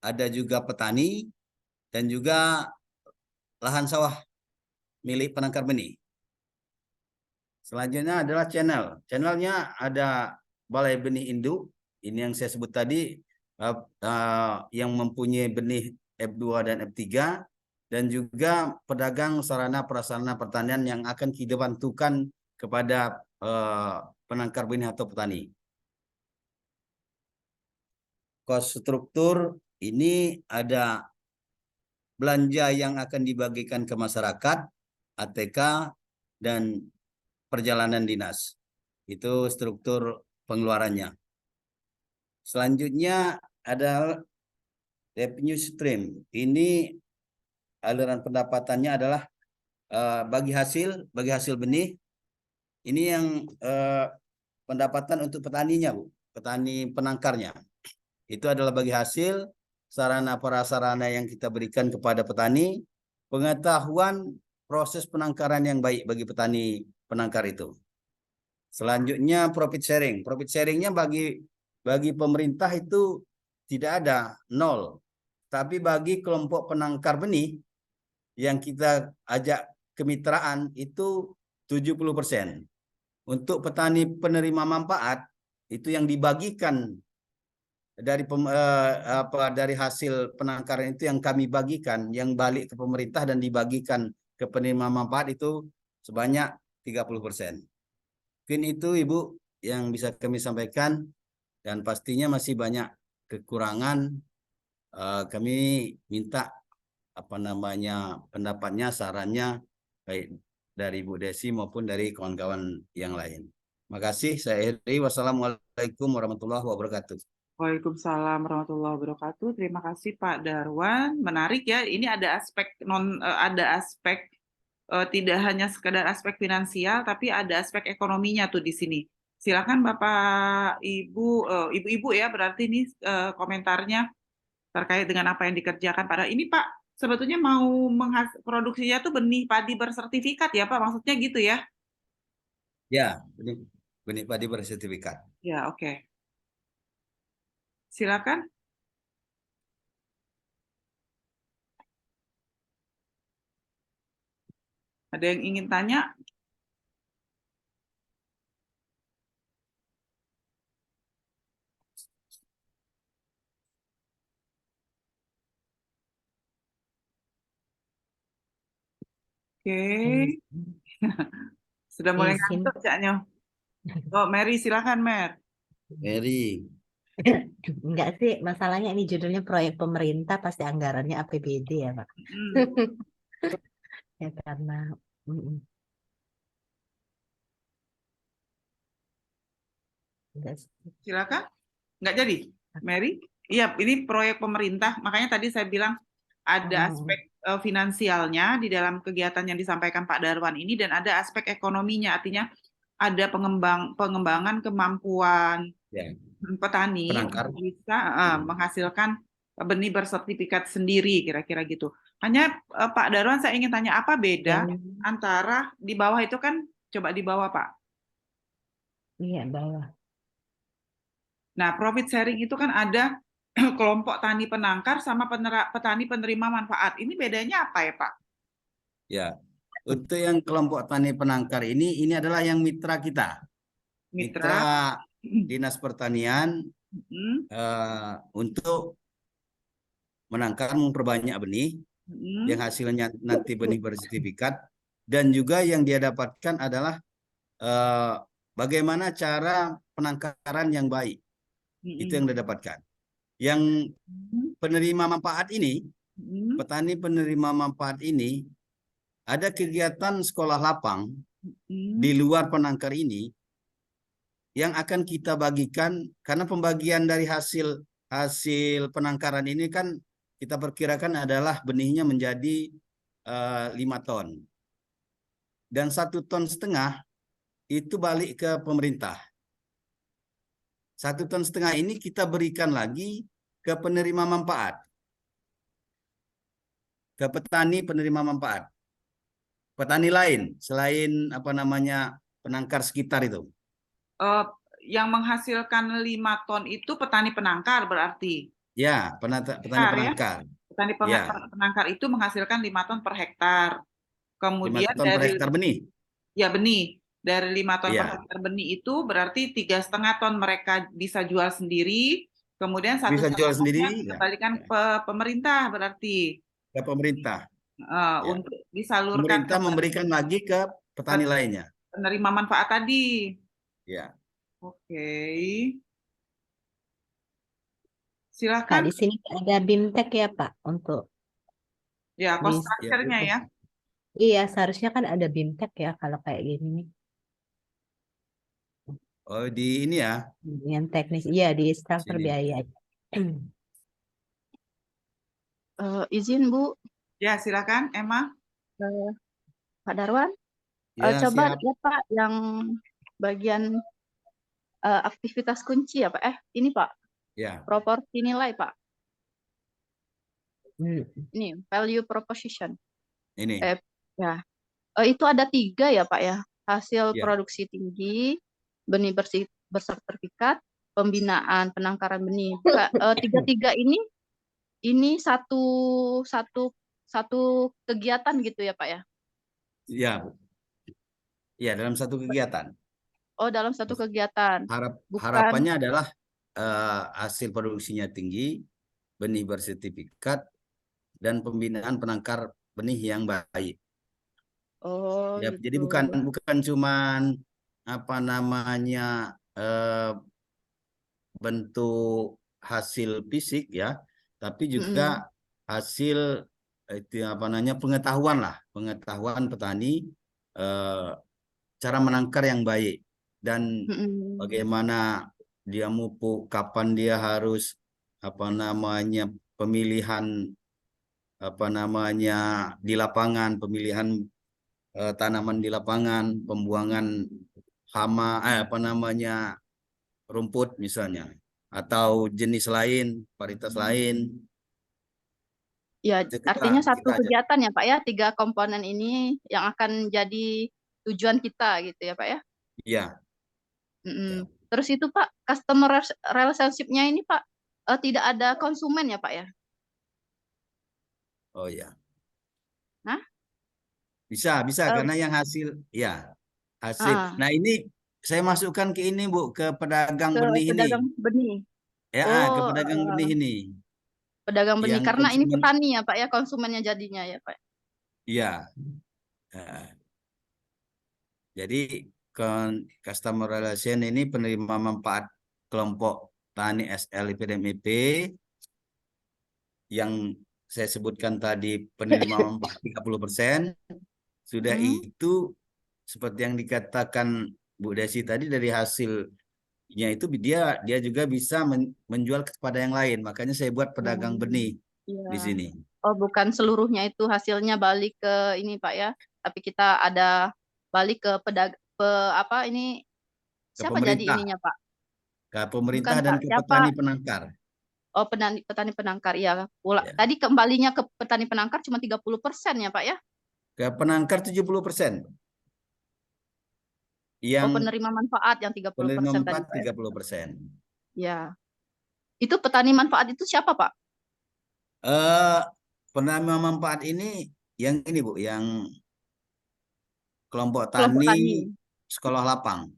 ada juga petani, dan juga lahan sawah milik penangkar benih. Selanjutnya adalah channel. Channelnya ada balai benih induk, ini yang saya sebut tadi, yang mempunyai benih F2 dan F3, dan juga pedagang sarana prasarana pertanian yang akan kita bantukan kepada penangkar benih atau petani. Cost struktur ini ada belanja yang akan dibagikan ke masyarakat, ATK, dan perjalanan dinas. Itu struktur pengeluarannya. Selanjutnya ada revenue stream. Ini aliran pendapatannya adalah bagi hasil benih. Ini yang pendapatan untuk petaninya, Bu. Petani penangkarnya. Itu adalah bagi hasil, sarana prasarana yang kita berikan kepada petani, pengetahuan proses penangkaran yang baik bagi petani penangkar itu. Selanjutnya profit sharing. Profit sharingnya bagi pemerintah itu tidak ada, 0. Tapi bagi kelompok penangkar benih yang kita ajak kemitraan itu 70%. Untuk petani penerima manfaat itu yang dibagikan dari hasil penangkaran itu yang kami bagikan, yang balik ke pemerintah dan dibagikan ke penerima manfaat itu sebanyak 30%. Mungkin itu Ibu yang bisa kami sampaikan, dan pastinya masih banyak kekurangan. Kami minta pendapatnya, sarannya, baik dari Bu Desi maupun dari kawan-kawan yang lain. Terima kasih. Saya akhiri. Wassalamualaikum warahmatullahi wabarakatuh. Waalaikumsalam warahmatullahi wabarakatuh. Terima kasih Pak Darwan. Menarik ya. Ini ada aspek tidak hanya sekedar aspek finansial, tapi ada aspek ekonominya tuh di sini. Silakan Bapak Ibu, Ibu-ibu ya berarti ini komentarnya. terkait dengan apa yang dikerjakan. Padahal ini Pak sebetulnya mau produksinya tuh benih padi bersertifikat ya Pak, maksudnya gitu ya? Ya, benih padi bersertifikat. Ya, oke. Silakan. Ada yang ingin tanya? Oke, sudah mulai Izin. ngantuk Cak Nyo. Oh, Mary, silakan Mer. Mary, Enggak sih, masalahnya ini judulnya proyek pemerintah, pasti anggarannya APBD ya, Pak. Hmm. Ya karena enggak sih. Silakan. Nggak jadi, Mary? Iya, ini proyek pemerintah. Makanya tadi saya bilang ada aspek finansialnya di dalam kegiatan yang disampaikan Pak Darwan ini dan ada aspek ekonominya. Artinya ada pengembangan kemampuan ya, petani penangkar. untuk bisa menghasilkan benih bersertifikat sendiri, kira-kira gitu. Hanya Pak Darwan, saya ingin tanya apa beda antara di bawah itu kan, coba di bawah Pak. Iya, bawah. Nah, profit sharing itu kan ada kelompok tani penangkar sama petani penerima manfaat. Ini bedanya apa ya Pak? Ya, untuk yang kelompok tani penangkar ini adalah yang mitra kita. Mitra Dinas Pertanian untuk menangkar, memperbanyak benih yang hasilnya nanti benih bersertifikat, dan juga yang dia dapatkan adalah bagaimana cara penangkaran yang baik. Itu yang dia dapatkan. Yang penerima manfaat ini, petani penerima manfaat ini, ada kegiatan sekolah lapang di luar penangkar ini yang akan kita bagikan, karena pembagian dari hasil penangkaran ini kan kita perkirakan adalah benihnya menjadi 5 ton. Dan 1,5 ton itu balik ke pemerintah. 1,5 ton ini kita berikan lagi ke penerima manfaat, ke petani penerima manfaat, petani lain selain penangkar sekitar itu. Yang menghasilkan 5 ton itu petani penangkar berarti? Ya, petani penangkar. Ya? Petani penangkar itu menghasilkan 5 ton per hektar. 5 Kemudian ton per hektar benih. Ya, benih. Dari 5 ton per Iya. hektar benih itu berarti 3,5 ton mereka bisa jual sendiri. Kemudian 1,5 Bisa jual sendiri, dikembalikan ke pemerintah berarti. Ke pemerintah. Untuk disalurkan. Pemerintah memberikan lagi ke petani lainnya. Penerima manfaat tadi. Ya. Oke. Pak, Silakan. di sini ada BIMTEK ya Pak untuk Ya, cost structure-nya ya. Iya, seharusnya kan ada BIMTEK ya kalau kayak gini nih. Oh, di ini ya. Yang teknis, iya di struktur Sini. biaya. Izin Bu, Ya, silakan Emma. Pak Darwan. Ya, Coba siap. lihat Pak yang bagian aktivitas kunci ya Pak. Ini Pak. Ya. Proporsi nilai Pak. Ini value proposition. Ini. Ya. Itu ada 3 ya Pak ya. Hasil Ya. produksi tinggi, benih bersertifikat, pembinaan penangkaran benih. 3 ini satu kegiatan gitu ya Pak ya? Ya. Ya, dalam satu kegiatan. Oh, dalam satu kegiatan. Harapannya adalah hasil produksinya tinggi, benih bersertifikat, dan pembinaan penangkar benih yang baik. Oh, Ya, gitu. jadi bukan cuman bentuk hasil fisik ya, tapi juga hasil pengetahuan petani, cara menangkar yang baik, dan bagaimana dia mupuk, kapan dia harus pemilihan di lapangan, pemilihan tanaman di lapangan, pembuangan hama rumput misalnya, atau jenis lain, varietas lain, Ya, Kita artinya kita satu aja. kegiatan ya Pak ya, 3 komponen ini yang akan jadi tujuan kita gitu ya Pak ya. Iya. Mm-mm. Terus itu Pak, customer relationship-nya ini Pak, tidak ada konsumen ya Pak ya? Oh ya. Nah, Bisa eh, karena yang hasil ya hasil. ah, Nah, ini saya masukkan ke ini Bu, ke pedagang ke benih ini. pedagang benih. Ya, ke Oh, pedagang benih ini pedagang benih yang karena ini konsumen. petani ya Pak ya, konsumennya jadinya ya Pak. Iya. Nah, jadi customer relation ini penerima manfaat kelompok tani SL IPDMIP yang saya sebutkan tadi penerima manfaat 30%. Sudah Hmm. itu seperti yang dikatakan Bu Desi tadi, dari hasilnya itu dia juga bisa menjual kepada yang lain. Makanya saya buat pedagang benih Iya. di sini. Oh, bukan seluruhnya itu hasilnya balik ke ini Pak ya, tapi kita ada balik ke apa ini, Ke siapa jadi pemerintah, ininya Pak? ke Bukan pemerintah dan Pak, ke siapa? petani penangkar. Oh, petani penangkar ya. Ya. Tadi kembalinya ke petani penangkar cuma 30% ya Pak ya? Ke penangkar 70%. Oh, Yang penerima manfaat yang 30% penerima tadi manfaat Pak ya? 30%. Ya. Itu petani manfaat itu siapa Pak? Penerima manfaat ini yang ini Bu, yang kelompok Kelompok tani tani. sekolah lapang.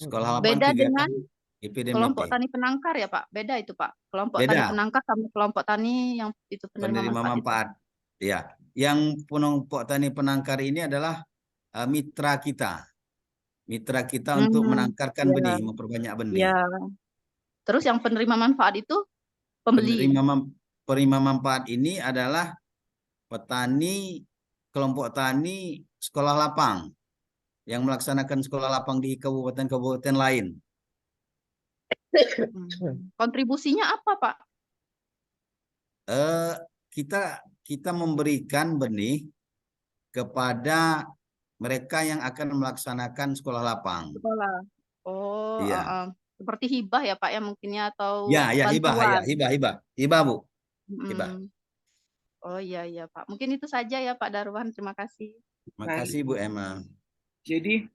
Sekolah lapang Beda dengan kegiatan IPDMIP. kelompok tani penangkar ya Pak? Beda itu Pak. Kelompok tani Beda, penangkar sama kelompok tani yang itu penerima penerima manfaat itu. manfaat. Ya, yang kelompok tani penangkar ini adalah mitra kita. Mitra kita untuk menangkarkan Ya, benih, memperbanyak benih. ya. Terus yang penerima manfaat itu pembeli. Penerima manfaat ini adalah petani, kelompok tani sekolah lapang yang melaksanakan sekolah lapang di kabupaten-kabupaten lain. Kontribusinya apa Pak? Kita memberikan benih kepada mereka yang akan melaksanakan sekolah lapang. Sekolah. Oh, Iya. seperti hibah ya Pak ya mungkinnya atau Ya, hibah, bantuan. hibah Bu, hibah. Oh iya iya Pak. Mungkin itu saja ya Pak Darwan. Terima kasih. Makasih Bu Emma. Jadi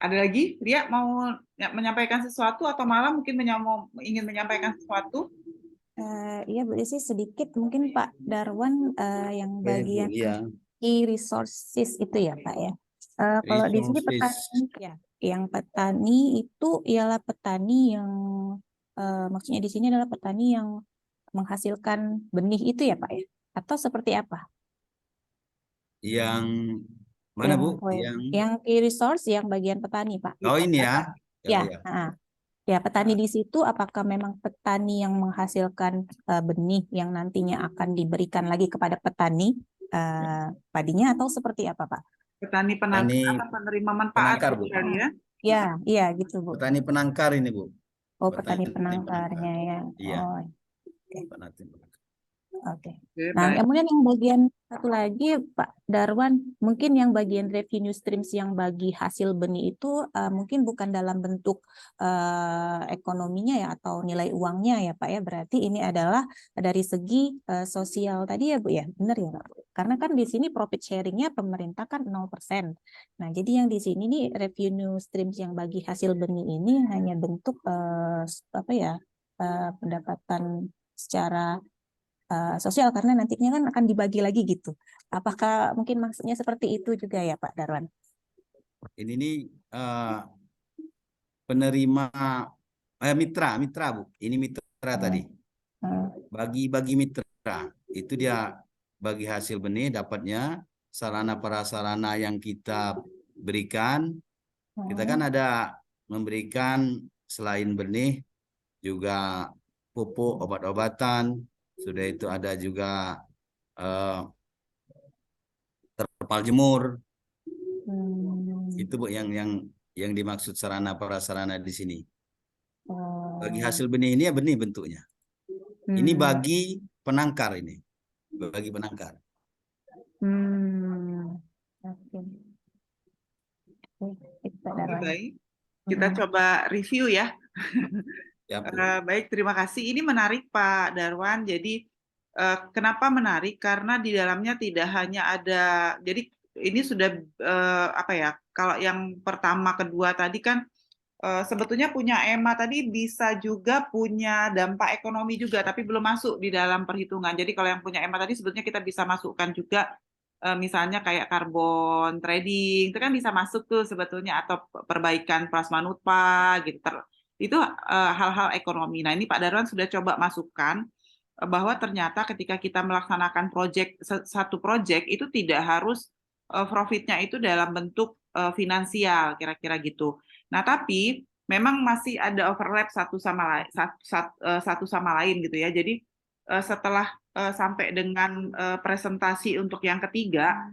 ada lagi, Ria mau menyampaikan sesuatu atau malah mungkin ingin menyampaikan sesuatu? Iya Bu Desi, sedikit mungkin Pak Darwan yang bagian Iya. key resources itu ya Pak ya. Kalau di sini petani ya, yang petani itu ialah petani yang maksudnya di sini adalah petani yang menghasilkan benih itu ya Pak ya, atau seperti apa? Yang mana Bu? Yang key resource yang bagian petani Pak. Oh ini ya. Ya, Ya. ya petani di situ apakah memang petani yang menghasilkan benih yang nantinya akan diberikan lagi kepada petani padinya atau seperti apa Pak? Petani penangkar atau penerima manfaat penangkar Bu. kali ya? Ya, iya gitu Bu. Petani penangkar ini Bu. Oh, petani penangkarnya ya. Iya. Oh, Oke, nah, baik. kemudian yang bagian satu lagi Pak Darwan, mungkin yang bagian revenue streams yang bagi hasil benih itu mungkin bukan dalam bentuk ekonominya ya atau nilai uangnya ya Pak ya. Berarti ini adalah dari segi sosial tadi ya Bu ya. Benar ya Pak? Karena kan di sini profit sharingnya pemerintah kan 0%. Nah, jadi yang di sini nih revenue streams yang bagi hasil benih ini hanya bentuk apa ya pendapatan secara sosial karena nantinya kan akan dibagi lagi gitu. Apakah mungkin maksudnya seperti itu juga ya Pak Darwan? Ini nih penerima mitra Bu. Ini mitra tadi. Bagi mitra itu dia bagi hasil benih dapatnya sarana prasarana yang kita berikan. Kita kan ada memberikan selain benih juga pupuk, obat-obatan. Sudah itu ada juga terpal jemur. Itu Bu yang dimaksud sarana prasarana di sini. Bagi hasil benih ini ya benih bentuknya. Ini bagi penangkar ini. Bagi penangkar. Baik. Kita coba review ya. Ya, Bu. Baik, terima kasih. Ini menarik Pak Darwan. Jadi Kenapa menarik? Karena di dalamnya tidak hanya ada, jadi ini sudah apa ya? Kalau yang pertama, kedua tadi kan sebetulnya punya EMA tadi bisa juga punya dampak ekonomi juga, tapi belum masuk di dalam perhitungan. Jadi kalau yang punya EMA tadi sebetulnya kita bisa masukkan juga misalnya kayak carbon trading, itu kan bisa masuk tuh sebetulnya, atau perbaikan plasma nutpa gitu. Itu hal-hal ekonomi. Nah, ini Pak Darwan sudah coba masukkan bahwa ternyata ketika kita melaksanakan satu project itu tidak harus profitnya itu dalam bentuk finansial, kira-kira gitu. Nah, tapi memang masih ada overlap satu sama lain gitu ya. Jadi setelah sampai dengan presentasi untuk yang ketiga,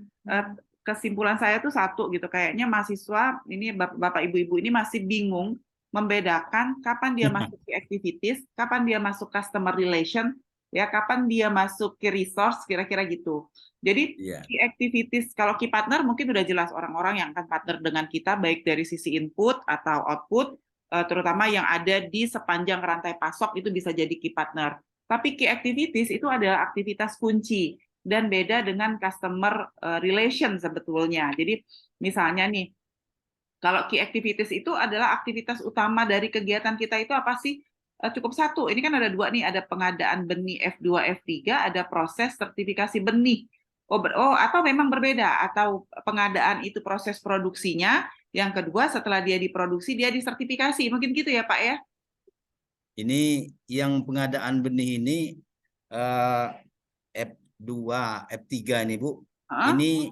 kesimpulan saya tuh satu gitu, kayaknya mahasiswa ini Bapak Ibu-ibu ini masih bingung membedakan kapan dia masuk ke activities, kapan dia masuk customer relation, ya kapan dia masuk ke resource, kira-kira gitu. Jadi key activities, kalau key partner mungkin udah jelas orang-orang yang akan partner dengan kita baik dari sisi input atau output, terutama yang ada di sepanjang rantai pasok itu bisa jadi key partner. Tapi key activities itu adalah aktivitas kunci dan beda dengan customer relation sebetulnya. Jadi misalnya nih, kalau key activities itu adalah aktivitas utama dari kegiatan kita itu apa sih? Cukup satu, ini kan ada dua nih, ada pengadaan benih F2, F3, ada proses sertifikasi benih. Atau memang berbeda, atau pengadaan itu proses produksinya, yang kedua setelah dia diproduksi, dia disertifikasi. Mungkin gitu ya Pak ya? Ini yang pengadaan benih ini F2, F3 nih Bu. Hah? Ini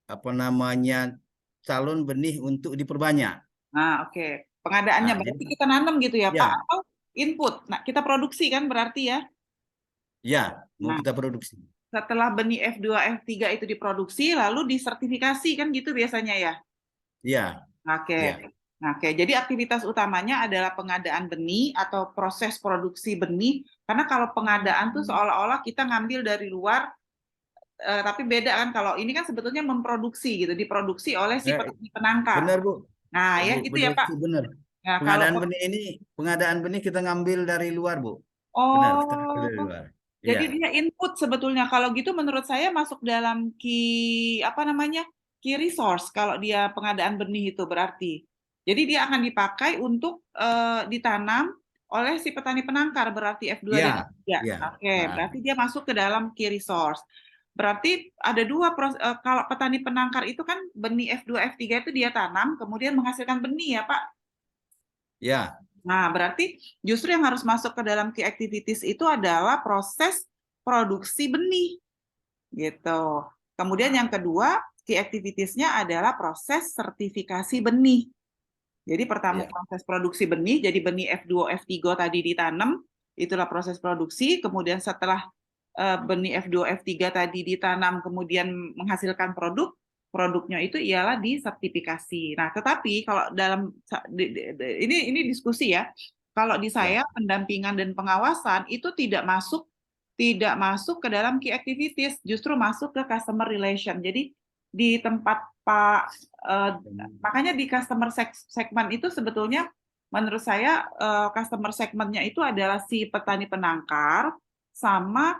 apa namanya, calon benih untuk diperbanyak. Nah, oke. Pengadaannya Nah, berarti jadi kita nanam gitu ya, Pak? ya, Atau input? Nah, kita produksi kan berarti ya? ya mau Nah, kita produksi. setelah benih F2, F3 itu diproduksi, lalu disertifikasi kan gitu biasanya ya? Ya, Oke. ya, Nah, oke. Jadi aktivitas utamanya adalah pengadaan benih atau proses produksi benih. Karena kalau pengadaan tuh seolah-olah kita ngambil dari luar, tapi beda kan. Kalau ini kan sebetulnya memproduksi gitu, diproduksi oleh si petani penangkar. benar Bu. Nah, ya Bu, gitu ya Pak. benar. Nah, kalau Pengadaan benih kita ngambil dari luar Bu. Benar, kita ngambil dari oh, luar. jadi Iya, dia input sebetulnya. Kalau gitu menurut saya masuk dalam key resource kalau dia pengadaan benih itu berarti. Jadi dia akan dipakai untuk ditanam oleh si petani penangkar berarti F2 dan iya, F3. iya. Oke, berarti dia masuk ke dalam key resource. Berarti ada kalau petani penangkar itu kan benih F2, F3 itu dia tanam kemudian menghasilkan benih ya Pak. Ya, Nah, berarti justru yang harus masuk ke dalam key activities itu adalah proses produksi benih, gitu. Kemudian yang kedua, key activities-nya adalah proses sertifikasi benih. Jadi pertama ya, proses produksi benih, jadi benih F2, F3 tadi ditanam, itulah proses produksi. Kemudian setelah benih F2, F3 tadi ditanam, kemudian menghasilkan produknya itu ialah disertifikasi. Nah, tetapi kalau dalam ini diskusi ya. Kalau di saya pendampingan dan pengawasan itu tidak masuk ke dalam key activities, justru masuk ke customer relation. Jadi di tempat Pak makanya di customer segment itu sebetulnya menurut saya customer segmentnya itu adalah si petani penangkar sama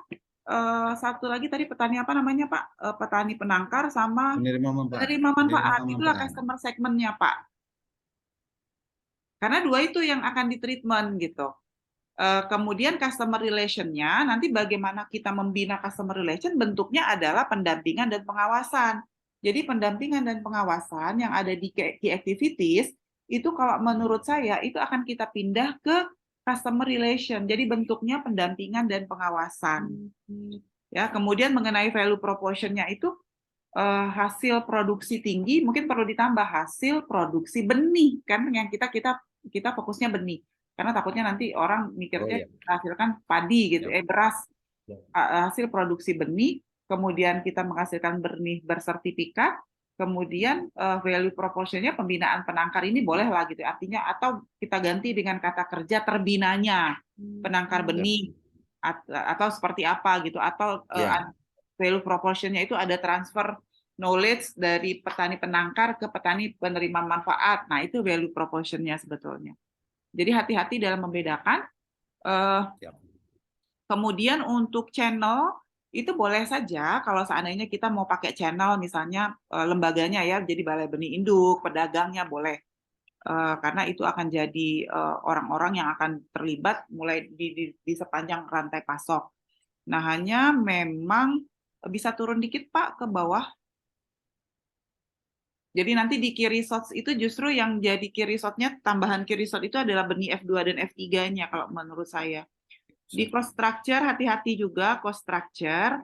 satu lagi tadi petani apa namanya Pak? Petani penangkar sama penerima manfaat. penerima manfaat. Penerima Itulah manfaat. customer segmentnya Pak. Karena dua itu yang akan ditreatment gitu. Kemudian customer relation-nya, nanti bagaimana kita membina customer relation, bentuknya adalah pendampingan dan pengawasan. Jadi pendampingan dan pengawasan yang ada di key activities, itu kalau menurut saya, itu akan kita pindah ke customer relation. Jadi bentuknya pendampingan dan pengawasan. Ya, kemudian mengenai value proportion-nya itu, hasil produksi tinggi, mungkin perlu ditambah hasil produksi benih, kan yang kita fokusnya benih. Karena takutnya nanti orang mikirnya hasilkan padi gitu, beras. Hasil produksi benih, kemudian kita menghasilkan benih bersertifikat, kemudian value proportion-nya pembinaan penangkar ini boleh lah gitu. Artinya atau kita ganti dengan kata kerja terbinanya penangkar benih atau seperti apa gitu, atau value proportion-nya itu ada transfer knowledge dari petani penangkar ke petani penerima manfaat. Nah, itu value proportion-nya sebetulnya. Jadi hati-hati dalam membedakan Kemudian untuk channel itu boleh saja kalau seandainya kita mau pakai channel misalnya lembaganya ya, jadi balai benih induk, pedagangnya boleh. Karena itu akan jadi orang-orang yang akan terlibat mulai di sepanjang rantai pasok. Nah, hanya memang bisa turun dikit Pak ke bawah. Jadi nanti di key results itu justru yang jadi key results-nya, tambahan key result itu adalah benih F2 dan F3-nya kalau menurut saya. Di cost structure, hati-hati juga cost structure.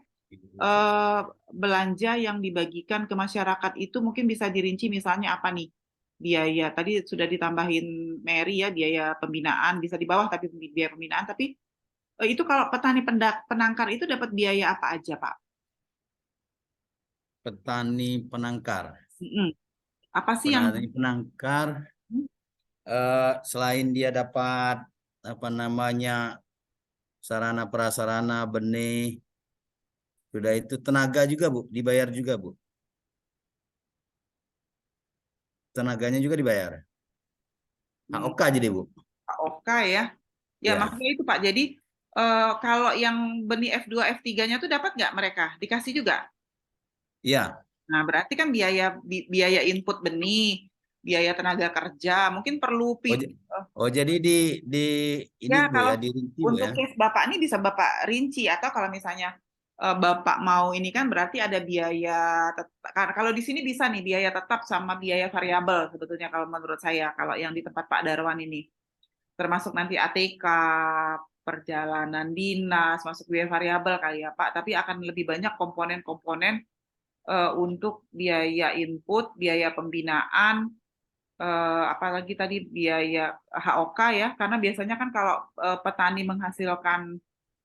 Belanja yang dibagikan ke masyarakat itu mungkin bisa dirinci misalnya apa nih? Biaya, tadi sudah ditambahin Mary ya, biaya pembinaan, bisa di bawah tapi biaya pembinaan. Tapi itu kalau petani penangkar itu dapat biaya apa aja Pak? Petani penangkar. Apa sih yang Petani penangkar selain dia dapat apa namanya sarana prasarana benih, sudah itu tenaga juga Bu, dibayar juga Bu. Tenaganya juga dibayar. HOK jadi Bu. HOK ya? Ya, Ya. maksudnya itu Pak. Jadi kalau yang benih F2, F3-nya tuh dapat nggak mereka? Dikasih juga? Iya. Nah, berarti kan biaya input benih, biaya tenaga kerja, mungkin perlu jadi di ini ya Bu kalau ya, dirinci Bu untuk ya. case Bapak ini bisa Bapak rinci atau kalau misalnya Bapak mau ini kan berarti ada biaya kalau di sini bisa nih biaya tetap sama biaya variabel sebetulnya kalau menurut saya kalau yang di tempat Pak Darwan ini termasuk nanti ATK, perjalanan dinas, masuk biaya variabel kali ya Pak, tapi akan lebih banyak komponen-komponen untuk biaya input, biaya pembinaan, apalagi tadi biaya HOK ya, karena biasanya kan kalau petani menghasilkan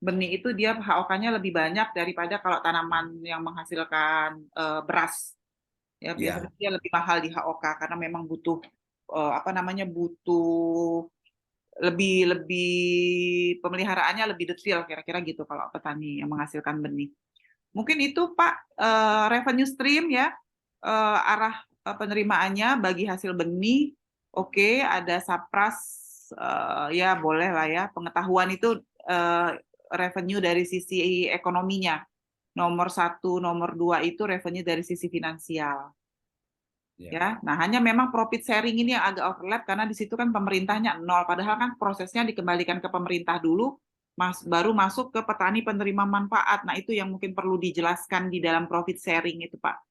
benih itu dia HOK-nya lebih banyak daripada kalau tanaman yang menghasilkan beras. Ya, biasanya dia lebih mahal di HOK karena memang butuh apa namanya butuh lebih pemeliharaannya lebih detail kira-kira gitu kalau petani yang menghasilkan benih. Mungkin itu Pak revenue stream ya arah penerimaannya bagi hasil benih. Oke, ada sapras ya boleh lah ya. Pengetahuan itu revenue dari sisi ekonominya. Nomor 1, nomor 2 itu revenue dari sisi finansial. Ya, nah hanya memang profit sharing ini yang agak overlap karena di situ kan pemerintahnya nol, padahal kan prosesnya dikembalikan ke pemerintah dulu, baru masuk ke petani penerima manfaat. Nah itu yang mungkin perlu dijelaskan di dalam profit sharing itu Pak.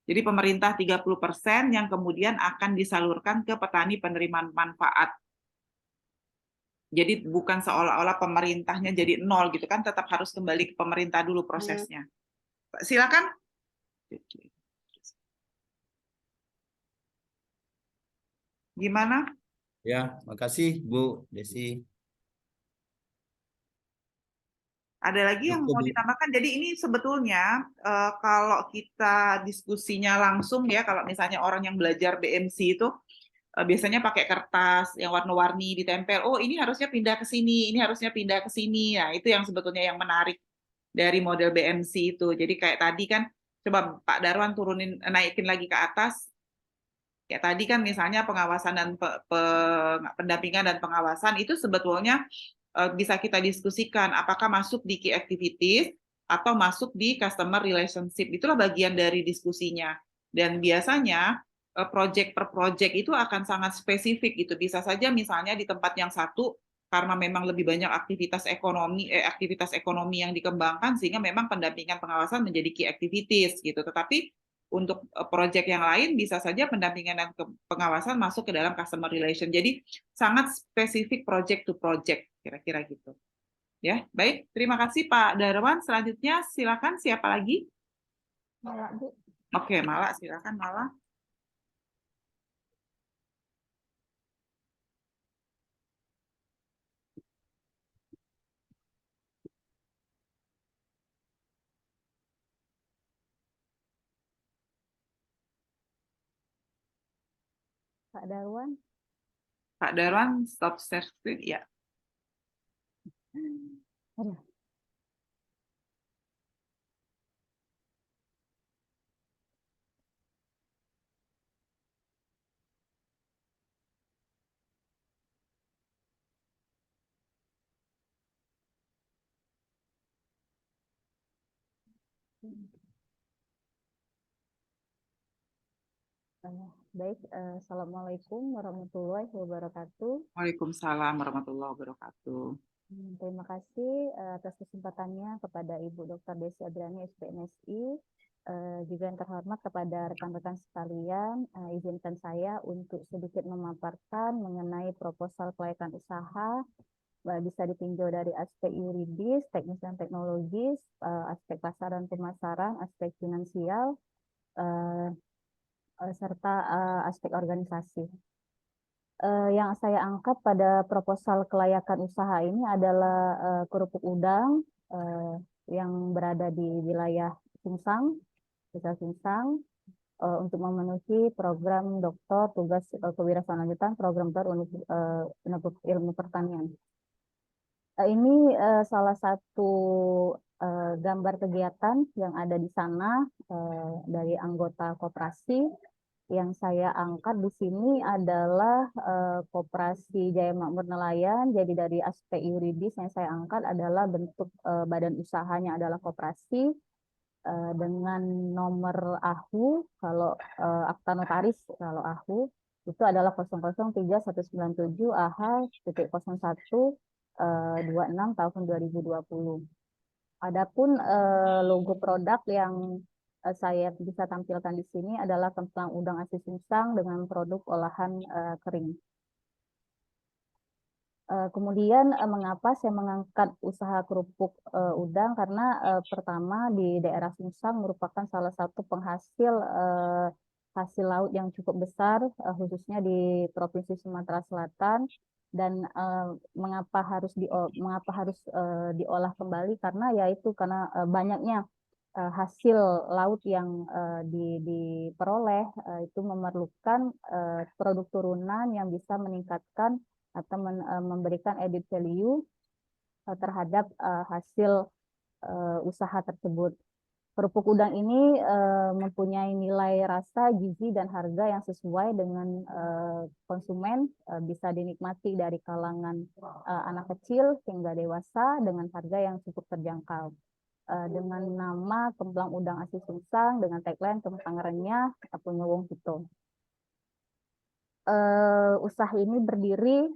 Jadi pemerintah 30% yang kemudian akan disalurkan ke petani penerima manfaat. Jadi bukan seolah-olah pemerintahnya jadi nol gitu kan, tetap harus kembali ke pemerintah dulu prosesnya. Silakan. Gimana? Ya, makasih Bu Desi. Ada lagi yang mau ditambahkan? Jadi ini sebetulnya kalau kita diskusinya langsung ya, kalau misalnya orang yang belajar BMC itu biasanya pakai kertas yang warna-warni ditempel. Oh ini harusnya pindah ke sini, ini harusnya pindah ke sini. Nah itu yang sebetulnya yang menarik dari model BMC itu. Jadi kayak tadi kan, coba Pak Darwan turunin, naikin lagi ke atas. Kayak tadi kan misalnya pengawasan dan pendampingan dan pengawasan itu sebetulnya bisa kita diskusikan apakah masuk di key activities atau masuk di customer relationship. Itulah bagian dari diskusinya. Dan biasanya project per project itu akan sangat spesifik gitu. Bisa saja misalnya di tempat yang satu karena memang lebih banyak aktivitas ekonomi yang dikembangkan sehingga memang pendampingan pengawasan menjadi key activities gitu. Tetapi untuk proyek yang lain bisa saja pendampingan dan pengawasan masuk ke dalam customer relation. Jadi sangat spesifik project to project kira-kira gitu. Ya, baik. Terima kasih Pak Darwan. Selanjutnya silakan siapa lagi? Mala, Bu. Oke, Mala silakan Mala. Pak Darwan. Pak Darwan stop share screen ya. Aduh. Baik, Assalamualaikum warahmatullahi wabarakatuh. Waalaikumsalam warahmatullahi wabarakatuh. Terima kasih atas kesempatannya kepada Ibu Dr. Desi Adrani, SPMSI. Juga yang terhormat kepada rekan-rekan sekalian, izinkan saya untuk sedikit memaparkan mengenai proposal kelayakan usaha. Bisa ditinjau dari aspek yuridis, teknis dan teknologis, aspek pasar dan pemasaran, aspek finansial, serta aspek organisasi. Yang saya angkat pada proposal kelayakan usaha ini adalah kerupuk udang yang berada di wilayah Sungsang, Desa Sungsang, untuk memenuhi program doktor tugas kewirausahaan lanjutan program Penutup Ilmu Pertanian. Ini salah satu gambar kegiatan yang ada di sana dari anggota koperasi. Yang saya angkat di sini adalah Koperasi Jaya Makmur Nelayan. Jadi dari aspek yuridis yang saya angkat adalah bentuk badan usahanya adalah koperasi dengan nomor AHU, kalau akta notaris kalau AHU itu adalah 003197 AH.01 26 tahun 2020. Adapun logo produk yang saya bisa tampilkan di sini adalah kentang udang asin Sungsang dengan produk olahan kering. Kemudian mengapa saya mengangkat usaha kerupuk udang, karena pertama di daerah Sungsang merupakan salah satu penghasil hasil laut yang cukup besar, khususnya di Provinsi Sumatera Selatan. Dan mengapa harus diolah kembali, karena yaitu karena banyaknya hasil laut yang diperoleh itu memerlukan produk turunan yang bisa meningkatkan atau memberikan added value terhadap hasil usaha tersebut. Kerupuk udang ini mempunyai nilai rasa, gizi, dan harga yang sesuai dengan konsumen, bisa dinikmati dari kalangan anak kecil hingga dewasa dengan harga yang cukup terjangkau. Dengan nama Kemplang Udang Asin Sungsang dengan tagline Kemplang Renyah punya Wong Kito. Usaha ini berdiri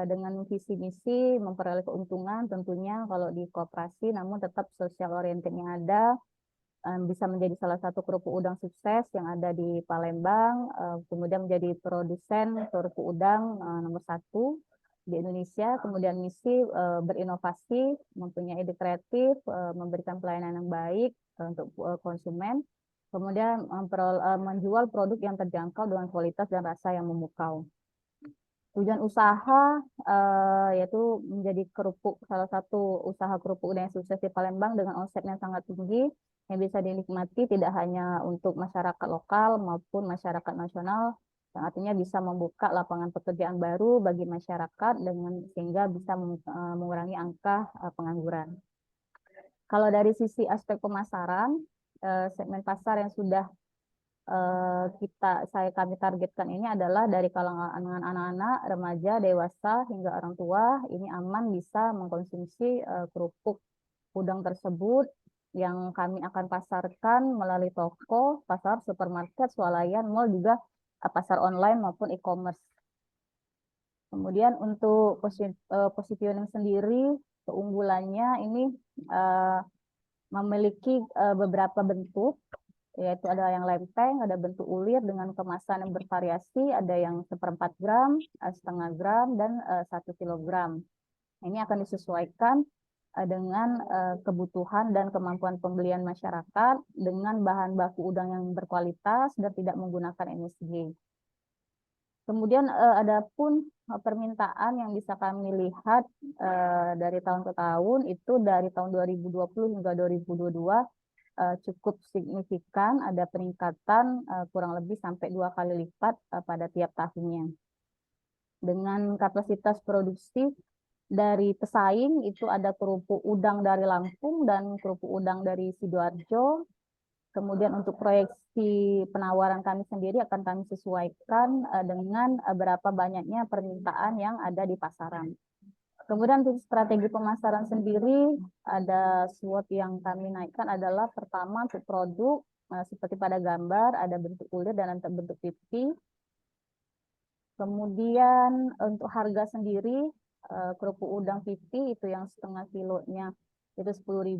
dengan visi misi memperoleh keuntungan tentunya kalau di koperasi, namun tetap sosial oriented yang ada, bisa menjadi salah satu kerupuk udang sukses yang ada di Palembang, kemudian menjadi produsen kerupuk udang nomor 1 di Indonesia, kemudian misi berinovasi, mempunyai ide kreatif, memberikan pelayanan yang baik untuk konsumen, kemudian menjual produk yang terjangkau dengan kualitas dan rasa yang memukau. Tujuan usaha yaitu menjadi salah satu usaha kerupuk udang yang sukses di Palembang dengan omset yang sangat tinggi yang bisa dinikmati tidak hanya untuk masyarakat lokal maupun masyarakat nasional, yang artinya bisa membuka lapangan pekerjaan baru bagi masyarakat sehingga bisa mengurangi angka pengangguran. Kalau dari sisi aspek pemasaran, segmen pasar yang sudah kami targetkan ini adalah dari kalangan anak-anak, remaja, dewasa, hingga orang tua. Ini aman bisa mengkonsumsi kerupuk udang tersebut yang kami akan pasarkan melalui toko, pasar, supermarket, swalayan, mall, juga pasar online maupun e-commerce. Kemudian untuk positioning sendiri, keunggulannya ini memiliki beberapa bentuk, yaitu ada yang lempeng, ada bentuk ulir dengan kemasan yang bervariasi, ada yang 1/4 gram, setengah gram, dan 1 kilogram. Ini akan disesuaikan dengan kebutuhan dan kemampuan pembelian masyarakat dengan bahan baku udang yang berkualitas dan tidak menggunakan MSG. Kemudian ada pun permintaan yang bisa kami lihat dari tahun ke tahun, itu dari tahun 2020 hingga 2022 cukup signifikan, ada peningkatan kurang lebih sampai 2 kali lipat pada tiap tahunnya. Dengan kapasitas produksi dari pesaing itu ada kerupuk udang dari Lampung dan kerupuk udang dari Sidoarjo. Kemudian untuk proyeksi penawaran kami sendiri akan kami sesuaikan dengan berapa banyaknya permintaan yang ada di pasaran. Kemudian untuk strategi pemasaran sendiri, ada SWOT yang kami naikkan adalah pertama untuk produk, seperti pada gambar, ada bentuk ulir dan bentuk pipi. Kemudian untuk harga sendiri, kerupuk udang pipi itu yang setengah kilonya itu 10.000,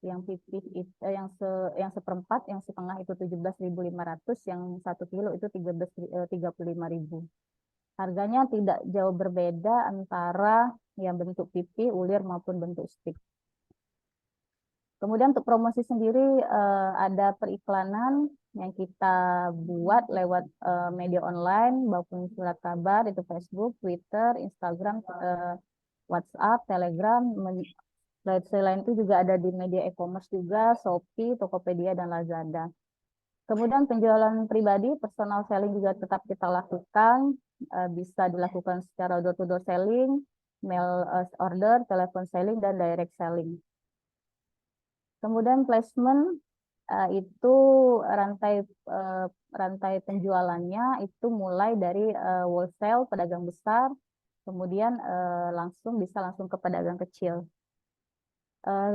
yang pipi yang seperempat, yang setengah itu 17.500, yang 1 kilo itu 35.000. Harganya tidak jauh berbeda antara yang bentuk pipi, ulir maupun bentuk stick. Kemudian untuk promosi sendiri, ada periklanan yang kita buat lewat media online maupun surat kabar, itu Facebook, Twitter, Instagram, WhatsApp, Telegram. Selain itu juga ada di media e-commerce juga, Shopee, Tokopedia, dan Lazada. Kemudian penjualan pribadi, personal selling juga tetap kita lakukan, bisa dilakukan secara door-to-door selling, mail order, telepon selling, dan direct selling. Kemudian placement, itu rantai penjualannya itu mulai dari wholesale, pedagang besar, kemudian bisa langsung ke pedagang kecil.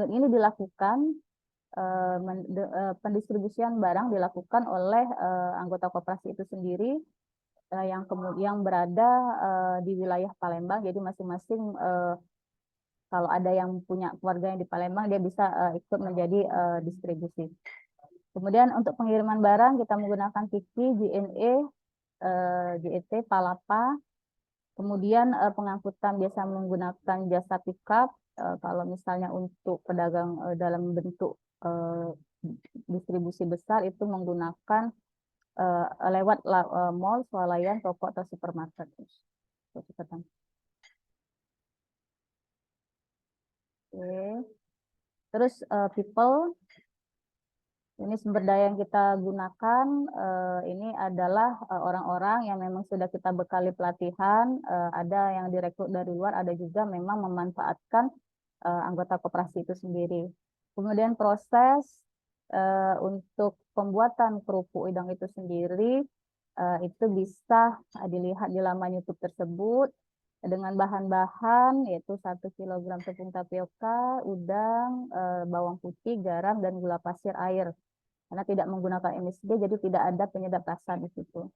Ini dilakukan, pendistribusian barang dilakukan oleh anggota koperasi itu sendiri, yang kemudian berada di wilayah Palembang. Jadi masing-masing, kalau ada yang punya keluarga yang di Palembang, dia bisa ikut menjadi distribusi. Kemudian untuk pengiriman barang kita menggunakan Tiki, JNE, JET, Palapa. Kemudian pengangkutan biasa menggunakan jasa pickup. Kalau misalnya untuk pedagang dalam bentuk distribusi besar itu menggunakan lewat mall, swalayan, toko atau supermarket. Terus people, ini sumber daya yang kita gunakan, ini adalah orang-orang yang memang sudah kita bekali pelatihan, ada yang direkrut dari luar, ada juga memang memanfaatkan anggota koperasi itu sendiri. Kemudian proses untuk pembuatan kerupuk udang itu sendiri, itu bisa dilihat di laman YouTube tersebut dengan bahan-bahan yaitu 1 kg tepung tapioka, udang, bawang putih, garam, dan gula pasir air. Karena tidak menggunakan MSG, jadi tidak ada penyedap rasa di situ.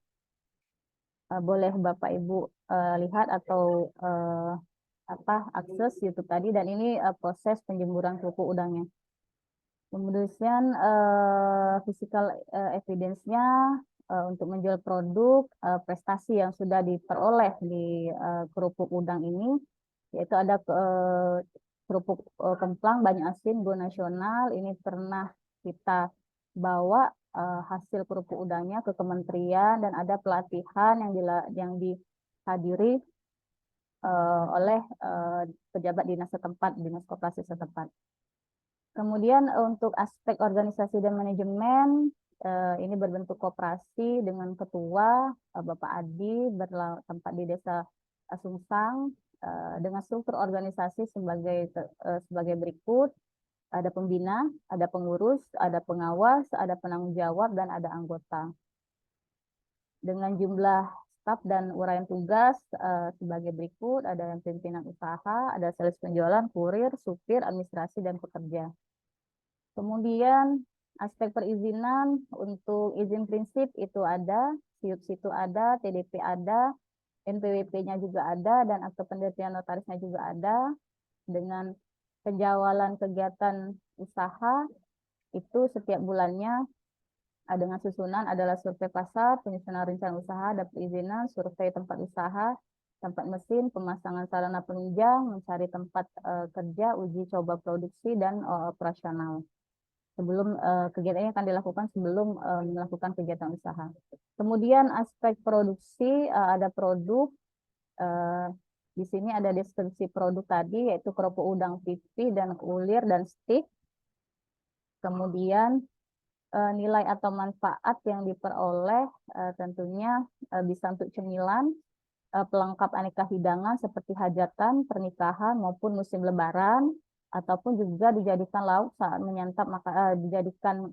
Boleh Bapak Ibu lihat atau akses YouTube tadi, dan ini proses penjemuran kerupuk udangnya. Kemudian physical evidence-nya untuk menjual produk, prestasi yang sudah diperoleh di kerupuk udang ini, yaitu ada kerupuk kemplang banyak asin go nasional. Ini pernah kita bawa hasil kerupuk udangnya ke kementerian, dan ada pelatihan yang dihadiri oleh pejabat dinas setempat, dinas koperasi setempat. Kemudian untuk aspek organisasi dan manajemen, ini berbentuk koperasi dengan ketua Bapak Adi, bertempat di Desa Sungsang, dengan struktur organisasi sebagai berikut. Ada pembina, ada pengurus, ada pengawas, ada penanggung jawab, dan ada anggota. Dengan jumlah staf dan uraian tugas sebagai berikut, ada yang pimpinan usaha, ada sales penjualan, kurir, supir, administrasi, dan pekerja. Kemudian aspek perizinan, untuk izin prinsip itu ada, SIUPS itu ada, TDP ada, NPWP-nya juga ada, dan akte pendirian notarisnya juga ada. Dengan penjualan kegiatan usaha itu setiap bulannya dengan susunan adalah survei pasar, penyusunan rencana usaha, ada perizinan, survei tempat usaha, tempat mesin, pemasangan sarana penunjang, mencari tempat kerja, uji coba produksi, dan operasional. Sebelum kegiatan ini akan dilakukan sebelum melakukan kegiatan usaha. Kemudian aspek produksi, ada produk, di sini ada deskripsi produk tadi, yaitu kerupuk udang pipi dan ulir dan stick. Kemudian nilai atau manfaat yang diperoleh tentunya bisa untuk cemilan, pelengkap aneka hidangan seperti hajatan, pernikahan, maupun musim lebaran, ataupun juga dijadikan lauk saat menyantap, dijadikan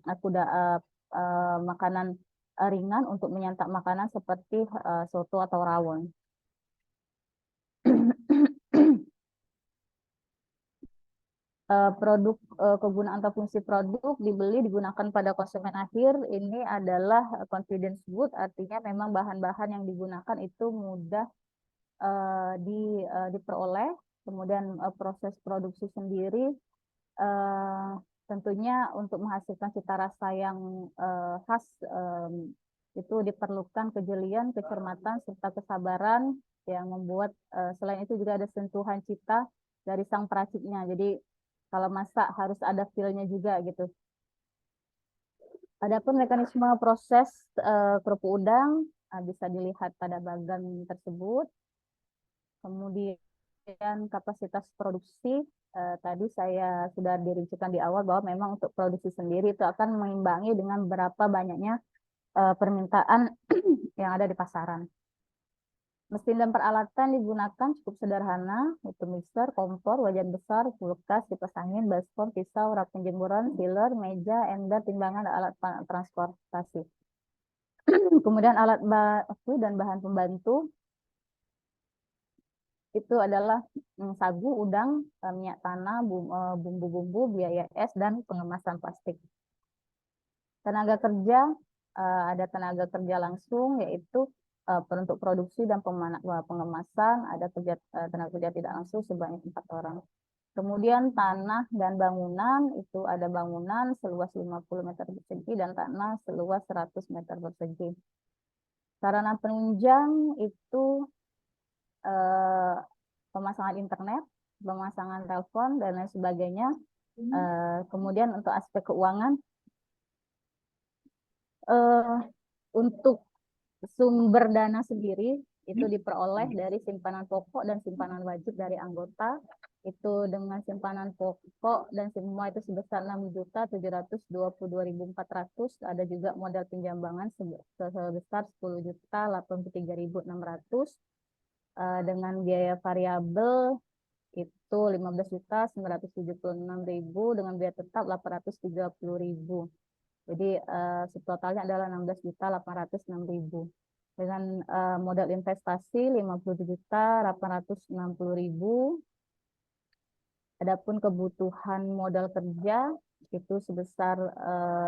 makanan ringan untuk menyantap makanan seperti soto atau rawon. produk kegunaan atau fungsi produk dibeli digunakan pada konsumen akhir ini adalah confidence good, artinya memang bahan-bahan yang digunakan itu mudah diperoleh, kemudian proses produksi sendiri tentunya untuk menghasilkan cita rasa yang khas itu diperlukan kejelian, kecermatan, serta kesabaran yang membuat selain itu juga ada sentuhan cita dari sang peraciknya. Jadi kalau masak harus ada feel-nya juga gitu. Adapun mekanisme proses kerupuk udang bisa dilihat pada bagan tersebut. Kemudian kapasitas produksi tadi saya sudah dirincikan di awal bahwa memang untuk produksi sendiri itu akan mengimbangi dengan berapa banyaknya permintaan yang ada di pasaran. Mesin dan peralatan digunakan cukup sederhana, itu mixer, kompor, wajan besar, kulkas, kipas angin, baskom, pisau, rak penjemuran, sealer, meja, ember, timbangan, dan alat transportasi. Kemudian alat baku dan bahan pembantu itu adalah sagu, udang, minyak tanah, bumbu-bumbu, biaya es, dan pengemasan plastik. Tenaga kerja, ada tenaga kerja langsung, yaitu untuk produksi dan pengemasan, ada tenaga kerja tidak langsung sebanyak 4 orang. Kemudian tanah dan bangunan, itu ada bangunan seluas 50 meter persegi dan tanah seluas 100 meter persegi. Sarana penunjang itu pemasangan internet, pemasangan telepon, dan lain sebagainya. Kemudian untuk aspek keuangan, untuk sumber dana sendiri itu diperoleh dari simpanan pokok dan simpanan wajib dari anggota. Itu dengan simpanan pokok dan semua itu sebesar 6.722.400. Ada juga modal pinjaman sebesar 10.083.600. Dengan biaya variabel itu 15.976.000, dengan biaya tetap 830.000. Jadi subtotalnya adalah 16.806.000. Dengan modal investasi 50.860.000. Adapun kebutuhan modal kerja itu sebesar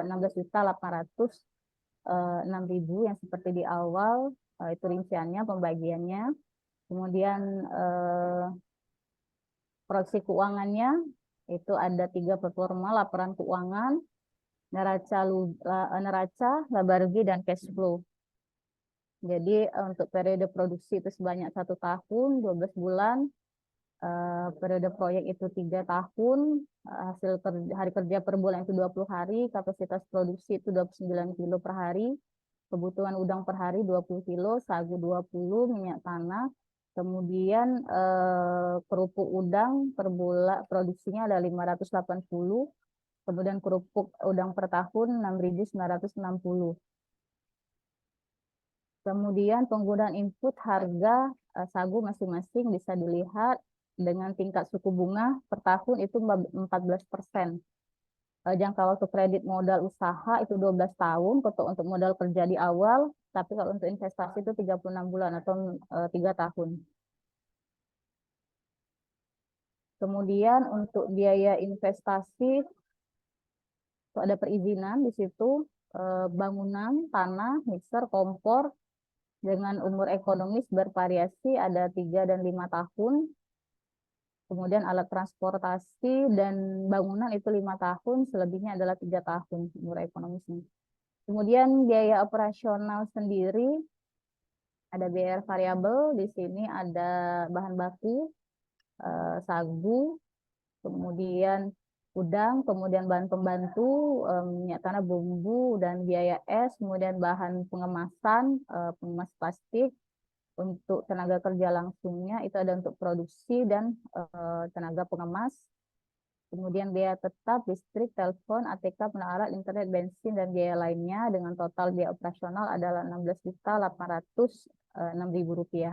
16.806.000 yang seperti di awal, itu rinciannya, pembagiannya. Kemudian proyeksi keuangannya itu ada 3 performa: laporan keuangan, neraca, laba rugi, dan cash flow. Jadi untuk periode produksi itu sebanyak 1 tahun, 12 bulan. Periode proyek itu 3 tahun, hasil hari kerja per bulan itu 20 hari, kapasitas produksi itu 29 kilo per hari, kebutuhan udang per hari 20 kilo, sagu 20, minyak tanah. Kemudian kerupuk udang per bulan produksinya ada 580, kemudian kerupuk udang per tahun 6.960. Kemudian penggunaan input harga sagu masing-masing bisa dilihat dengan tingkat suku bunga per tahun itu 14%. Jangka waktu kredit modal usaha itu 12 tahun untuk modal kerja di awal, tapi kalau untuk investasi itu 36 bulan atau 3 tahun. Kemudian untuk biaya investasi itu ada perizinan di situ, bangunan, tanah, mixer, kompor dengan umur ekonomis bervariasi, ada 3 dan 5 tahun. Kemudian alat transportasi dan bangunan itu 5 tahun, selebihnya adalah 3 tahun umur ekonomisnya. Kemudian biaya operasional sendiri, ada biaya variabel, di sini ada bahan baku, sagu, kemudian udang, kemudian bahan pembantu, minyak tanah, bumbu, dan biaya es, kemudian bahan pengemasan, pengemas plastik. Untuk tenaga kerja langsungnya itu ada untuk produksi dan tenaga pengemas. Kemudian biaya tetap, listrik, telepon, ATK, penarik, internet, bensin, dan biaya lainnya dengan total biaya operasional adalah 16.806.000 rupiah.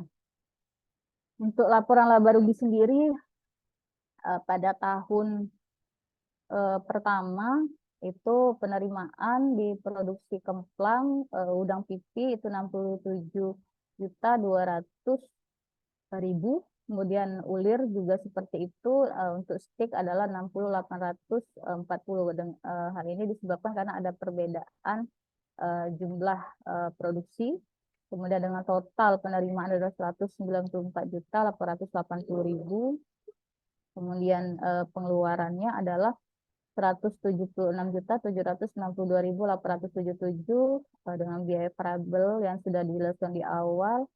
Untuk laporan laba rugi sendiri pada tahun pertama itu penerimaan di produksi kemplang udang pipi itu 67.200.000 kemudian ulir juga seperti itu. Untuk stick adalah 60.840. Hal ini disebabkan karena ada perbedaan jumlah produksi. Kemudian dengan total penerimaan adalah 194.880.000. Kemudian pengeluarannya adalah 176.762.877 dengan biaya variabel yang sudah dijelaskan di awal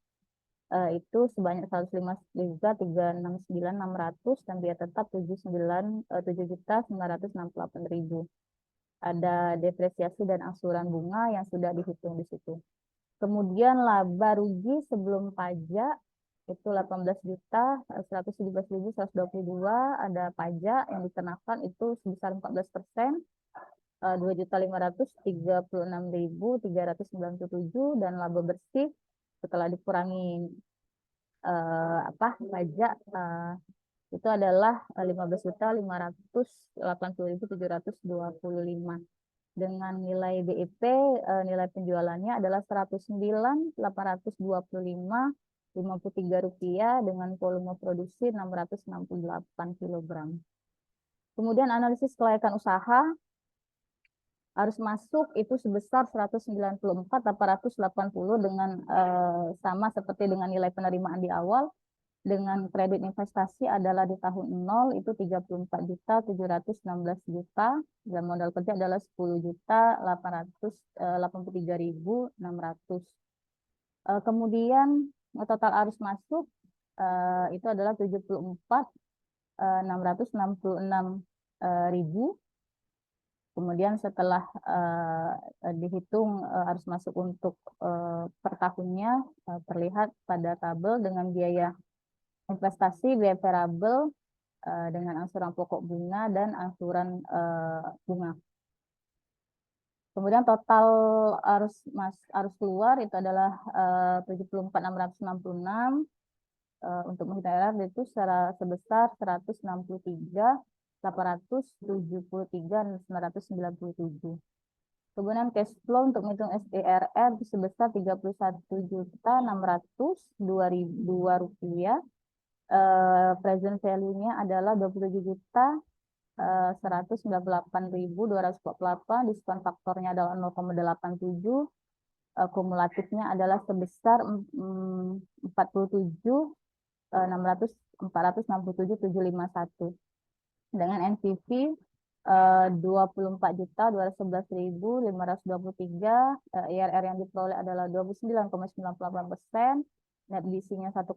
itu sebanyak 105.369.600 dan biaya tetap 7.968.000. Ada depresiasi dan angsuran bunga yang sudah dihitung di situ. Kemudian laba rugi sebelum pajak itu 18.117.122. Ada pajak yang dikenakan itu sebesar 14%, 2.536.397, dan laba bersih setelah dikurangi pajak itu adalah 15.580.725. Dengan nilai BEP, nilai penjualannya adalah 109.825.53 rupiah dengan volume produksi 668 kg. Kemudian analisis kelayakan usaha, arus masuk itu sebesar 194.880 dengan sama seperti dengan nilai penerimaan di awal. Dengan kredit investasi adalah di tahun 0 itu 34.716.000 dan modal kerja adalah 10.883.600. Kemudian total arus masuk itu adalah 74.666.000. Kemudian setelah dihitung arus masuk untuk per tahunnya terlihat pada tabel dengan biaya investasi, biaya variabel dengan angsuran pokok bunga dan angsuran bunga. Kemudian total arus keluar itu adalah 74.666. Untuk menghitung RR itu sebesar 163.873.997. Kemudian cash flow untuk menghitung SDRR itu sebesar 31.602.002 rupiah. Present value-nya adalah 27.198.248, diskon faktornya adalah 0,87, kumulatifnya adalah sebesar 47.467.751 dengan NPV 24.211.523. IRR yang diperoleh adalah 29,98%. Net BC-nya 1,32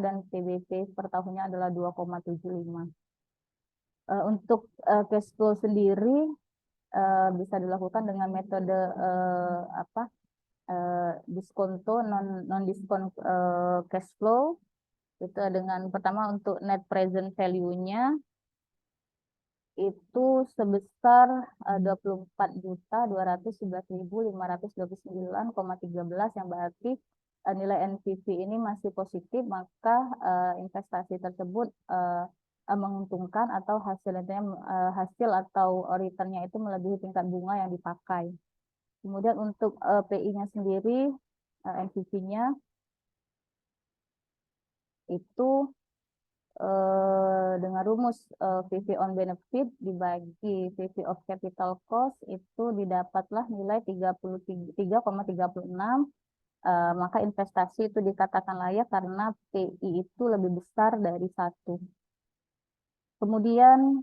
dan PBT per tahunnya adalah 2,75. Untuk cash flow sendiri bisa dilakukan dengan metode diskonto non diskon cash flow. Itu dengan pertama untuk net present value-nya itu sebesar 24.211.529,13 yang berarti nilai NPV ini masih positif, maka investasi tersebut menguntungkan atau hasil atau return-nya itu melebihi tingkat bunga yang dipakai. Kemudian untuk PI-nya sendiri, NPV-nya itu dengan rumus VV on benefit dibagi VV of capital cost itu didapatlah nilai 3,36. Maka investasi itu dikatakan layak karena PI itu lebih besar dari 1. Kemudian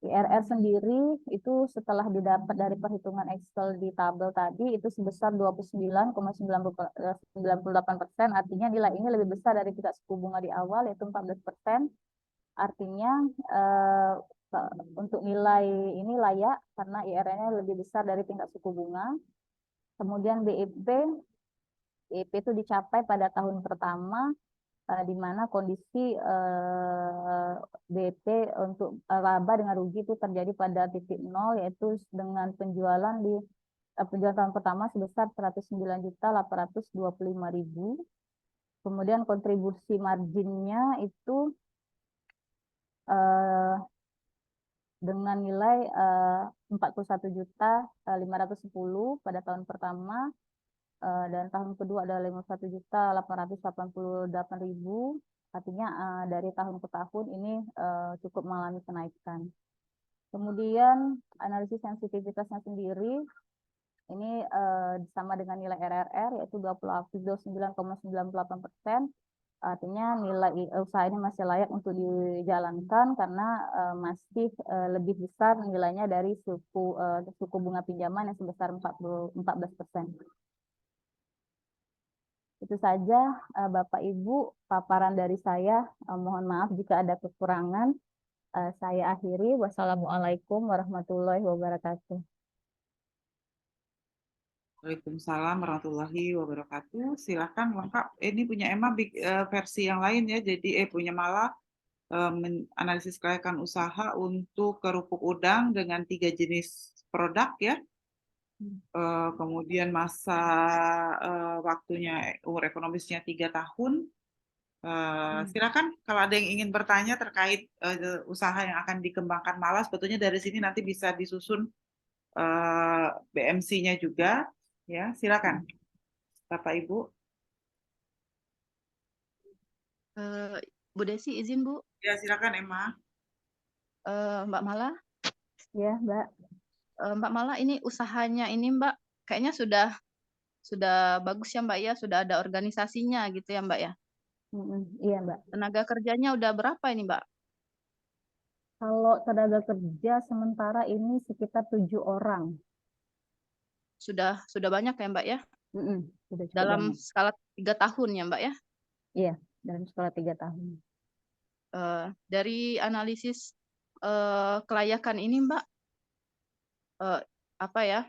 IRR sendiri itu setelah didapat dari perhitungan Excel di tabel tadi itu sebesar 29,98%. Artinya nilai ini lebih besar dari tingkat suku bunga di awal yaitu 14%. Artinya untuk nilai ini layak karena IRR-nya lebih besar dari tingkat suku bunga. Kemudian BEP itu dicapai pada tahun pertama di mana kondisi BEP untuk laba dengan rugi itu terjadi pada titik 0 yaitu dengan penjualan di penjualan tahun pertama sebesar 109.825.000. Kemudian kontribusi marginnya itu dengan nilai 41.510 pada tahun pertama. dan tahun kedua adalah 51.888.000. Artinya dari tahun ke tahun ini cukup mengalami kenaikan. Kemudian analisis sensitivitasnya sendiri ini sama dengan nilai RRR yaitu 29,98%. Artinya nilai usaha ini masih layak untuk dijalankan karena masih lebih besar nilainya dari suku bunga pinjaman yang sebesar 14%. Itu saja Bapak Ibu paparan dari saya. Mohon maaf jika ada kekurangan. Saya akhiri. Wassalamualaikum warahmatullahi wabarakatuh. Waalaikumsalam warahmatullahi wabarakatuh. Silakan lengkap. Ini punya Emma versi yang lain ya. Jadi punya Mala analisis kelayakan usaha untuk kerupuk udang dengan 3 jenis produk ya. Kemudian masa waktunya umur ekonomisnya 3 tahun. Silakan kalau ada yang ingin bertanya terkait usaha yang akan dikembangkan Mala, sebetulnya dari sini nanti bisa disusun BMC-nya juga. Ya, silakan, Bapak Ibu. Bu Desi izin Bu. Ya, silakan Emma. Mbak Mala. Ya, Mbak. Mbak Mala, ini usahanya ini Mbak kayaknya sudah bagus ya Mbak ya, sudah ada organisasinya gitu ya Mbak ya. Iya, Mbak. Tenaga kerjanya udah berapa ini Mbak? Kalau tenaga kerja sementara ini sekitar 7 orang. Sudah banyak ya Mbak ya? Sudah cukup Dalam banyak. skala 3 tahun ya Mbak ya? Iya, dalam skala 3 tahun. Dari analisis kelayakan ini Mbak, apa ya?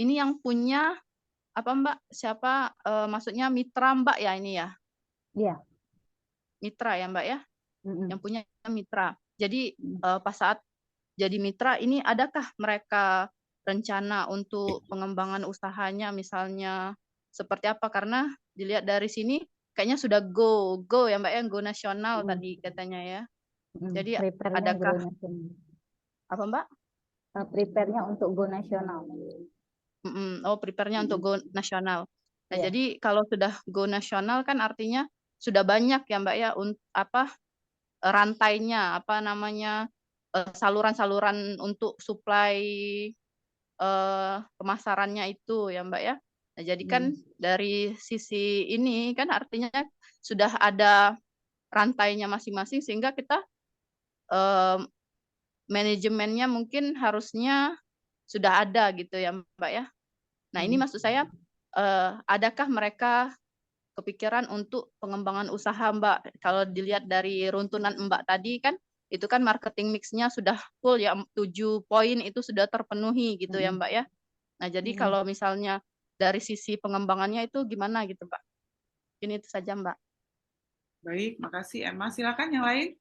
Ini yang punya apa Mbak? Siapa? Maksudnya mitra Mbak ya ini ya? Iya. Mitra ya Mbak ya? Yang punya mitra. Jadi pas saat jadi mitra ini adakah mereka rencana untuk pengembangan usahanya misalnya seperti apa? Karena dilihat dari sini kayaknya sudah go ya Mbak ya, go nasional tadi katanya ya. Jadi Prepare-nya adakah go nasional. apa Mbak? Prepare-nya untuk go nasional. Oh, prepare-nya untuk go nasional. Nah, Iya. jadi kalau sudah go nasional kan artinya sudah banyak ya Mbak ya rantainya, apa namanya, saluran-saluran untuk supply pemasarannya itu ya Mbak ya. Nah, jadi kan dari sisi ini kan artinya sudah ada rantainya masing-masing sehingga kita manajemennya mungkin harusnya sudah ada gitu ya Mbak ya. Nah, ini maksud saya adakah mereka kepikiran untuk pengembangan usaha Mbak? Kalau dilihat dari runtunan Mbak tadi kan itu kan marketing mix-nya sudah full ya, 7 poin itu sudah terpenuhi gitu ya Mbak ya. Nah, jadi kalau misalnya dari sisi pengembangannya itu gimana gitu Mbak? Ini itu saja Mbak. Baik, makasih Emma. Silakan yang lain.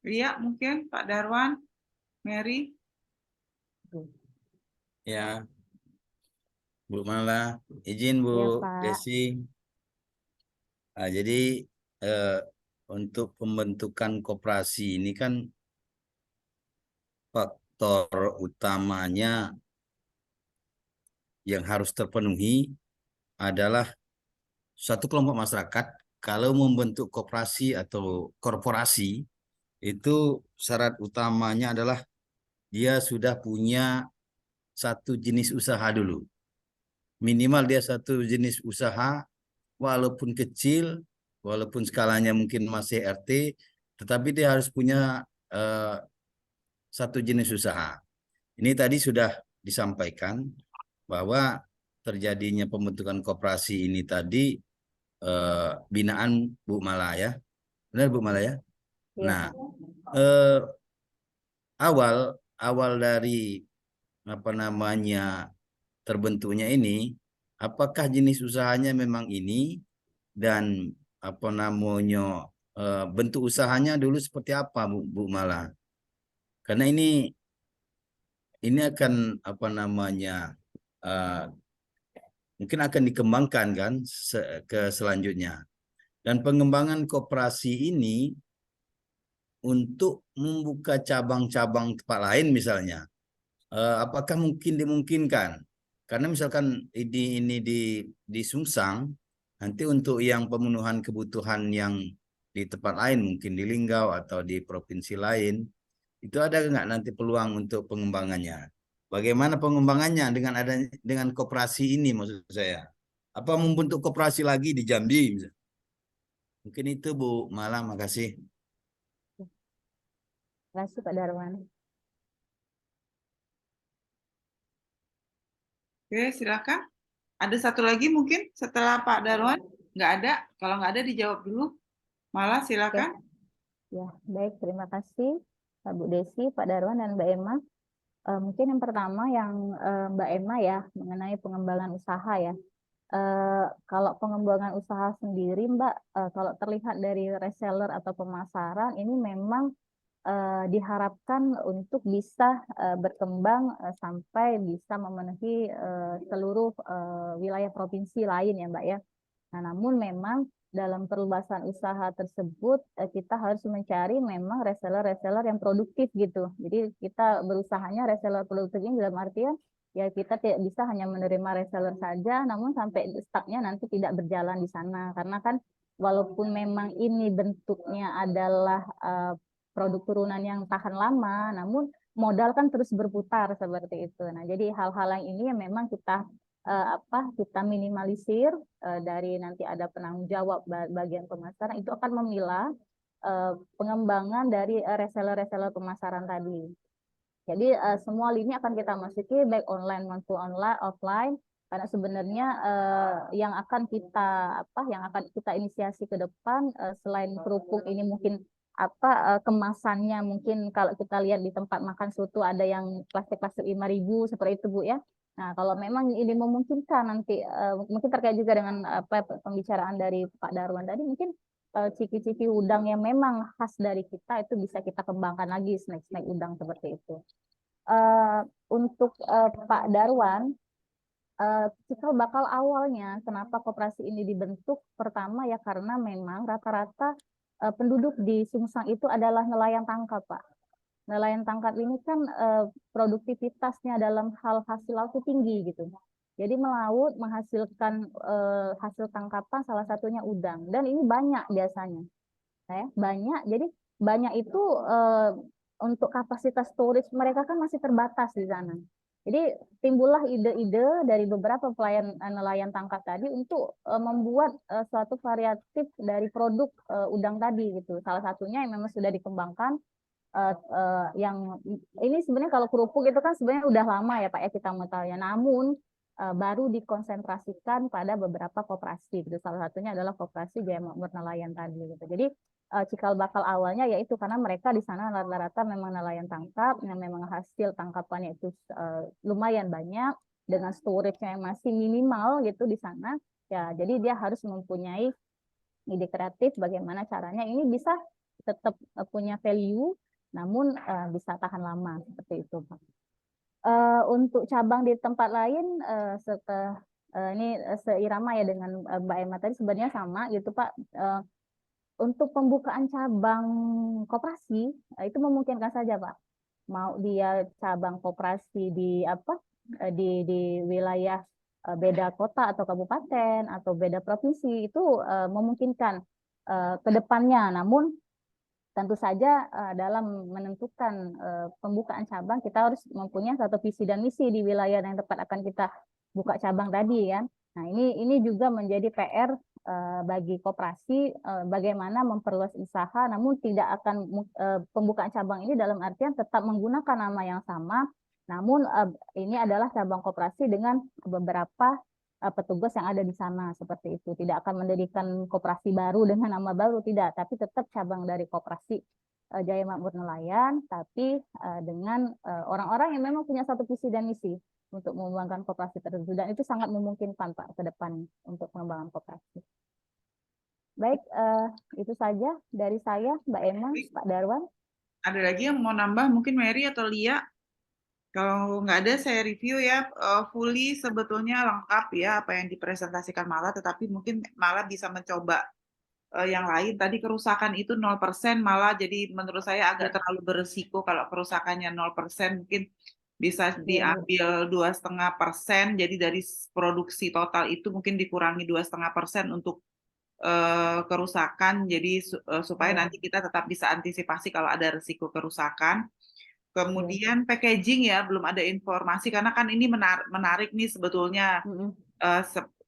Ria mungkin, Pak Darwan, Mary. Ya, Bu Mala, izin Bu Iya, Pak. Desi. Nah, jadi untuk pembentukan koperasi ini kan faktor utamanya yang harus terpenuhi adalah suatu kelompok masyarakat kalau membentuk koperasi atau korporasi itu syarat utamanya adalah dia sudah punya satu jenis usaha dulu. Minimal dia satu jenis usaha walaupun kecil, walaupun skalanya mungkin masih RT, tetapi dia harus punya satu jenis usaha. Ini tadi sudah disampaikan bahwa terjadinya pembentukan koperasi ini tadi binaan Bu Mala ya. Benar Bu Mala ya? Iya, Nah, Pak. awal dari apa namanya terbentuknya ini, apakah jenis usahanya memang ini dan apa namanya bentuk usahanya dulu seperti apa Bu Mala? Karena ini akan apa namanya mungkin akan dikembangkan kan ke selanjutnya. Dan pengembangan koperasi ini untuk membuka cabang-cabang tempat lain misalnya, apakah mungkin dimungkinkan Karena misalkan ini di Sungsang, nanti untuk yang pemenuhan kebutuhan yang di tempat lain, mungkin di Linggau atau di provinsi lain, itu ada nggak nanti peluang untuk pengembangannya? Bagaimana pengembangannya dengan koperasi ini maksud saya? Apa membentuk koperasi lagi di Jambi? Misalnya? Mungkin itu Bu Mala, makasih. Terima kasih Pak Darwan. Oke, silakan. Ada satu lagi mungkin setelah Pak Darwan? Nggak ada? Kalau nggak ada dijawab dulu. Malah silakan. Ya, baik. Terima kasih Bu Desi, Pak Darwan, dan Mbak Emma. Mungkin yang pertama yang Mbak Emma ya, mengenai pengembangan usaha ya. Kalau pengembangan usaha sendiri, Mbak, kalau terlihat dari reseller atau pemasaran, ini memang diharapkan untuk bisa berkembang sampai bisa memenuhi seluruh wilayah provinsi lain ya Mbak ya. Nah, namun memang dalam perluasan usaha tersebut kita harus mencari memang reseller-reseller yang produktif gitu. Jadi kita berusahanya reseller produktif ini dalam artian ya kita tidak bisa hanya menerima reseller saja, namun sampai stagnya nanti tidak berjalan di sana. Karena kan walaupun memang ini bentuknya adalah produk turunan yang tahan lama, namun modal kan terus berputar seperti itu. Nah, jadi hal-hal yang ini yang memang kita kita minimalisir dari nanti ada penanggung jawab bagian pemasaran itu akan memilah pengembangan dari reseller-reseller pemasaran tadi. Jadi semua lini akan kita masuki baik online maupun online offline karena sebenarnya yang akan kita inisiasi ke depan selain kerupuk ini mungkin kemasannya mungkin kalau kita lihat di tempat makan soto ada yang plastik-plastik 5.000 seperti itu Bu ya. Nah, kalau memang ini memungkinkan nanti mungkin terkait juga dengan pembicaraan dari Pak Darwan tadi mungkin ciki-ciki udang yang memang khas dari kita itu bisa kita kembangkan lagi snack-snack udang seperti itu. Untuk Pak Darwan, cikal bakal awalnya kenapa koperasi ini dibentuk pertama ya karena memang rata-rata penduduk di Sungsang itu adalah nelayan tangkap Pak. Nelayan tangkap ini kan produktivitasnya dalam hal hasil laut itu tinggi gitu. Jadi melaut menghasilkan hasil tangkapan salah satunya udang dan ini banyak biasanya. Banyak. Jadi banyak itu untuk kapasitas storage mereka kan masih terbatas di sana. Jadi timbullah ide-ide dari beberapa nelayan tangkap tadi untuk membuat suatu variatif dari produk udang tadi gitu. Salah satunya yang memang sudah dikembangkan yang ini sebenarnya kalau kerupuk itu kan sebenarnya udah lama ya Pak ya kita mengetahui. Namun baru dikonsentrasikan pada beberapa koperasi gitu. Salah satunya adalah koperasi Jaya Makmur Nelayan tadi gitu. Jadi cikal bakal awalnya yaitu karena mereka di sana rata-rata memang nelayan tangkap yang memang hasil tangkapannya itu lumayan banyak dengan storage-nya yang masih minimal gitu di sana. Ya, jadi dia harus mempunyai ide kreatif bagaimana caranya ini bisa tetap punya value namun bisa tahan lama seperti itu Pak. Untuk cabang di tempat lain ini seirama ya dengan Mbak Emma tadi sebenarnya sama gitu Pak. Untuk pembukaan cabang koperasi itu memungkinkan saja Pak. Mau dia cabang koperasi di di wilayah beda kota atau kabupaten atau beda provinsi itu memungkinkan ke depannya. Namun tentu saja dalam menentukan pembukaan cabang kita harus mempunyai satu visi dan misi di wilayah yang tepat akan kita buka cabang tadi kan. Nah, ini juga menjadi PR bagi koperasi bagaimana memperluas usaha namun tidak akan pembukaan cabang ini dalam artian tetap menggunakan nama yang sama namun ini adalah cabang koperasi dengan beberapa petugas yang ada di sana seperti itu. Tidak akan mendirikan koperasi baru dengan nama baru, tidak, tapi tetap cabang dari koperasi Jaya Makmur Nelayan, tapi dengan orang-orang yang memang punya satu visi dan misi untuk mengembangkan koperasi tersebut. Dan itu sangat memungkinkan Pak ke depan untuk pengembangan koperasi. Baik, itu saja dari saya, Mbak Emma, Pak Darwan. Ada lagi yang mau nambah, mungkin Mary atau Lia? Kalau nggak ada, saya review ya, fully sebetulnya lengkap ya apa yang dipresentasikan Mala, tetapi mungkin Mala bisa mencoba yang lain. Tadi kerusakan itu 0% malah jadi menurut saya agak terlalu beresiko kalau kerusakannya 0%, mungkin bisa Iya, Bu. diambil 2,5%, jadi dari produksi total itu mungkin dikurangi 2,5% untuk kerusakan, jadi supaya Iya, nanti kita tetap bisa antisipasi kalau ada risiko kerusakan. iya. Kemudian packaging ya, belum ada informasi karena kan ini menarik nih sebetulnya. Mm-mm.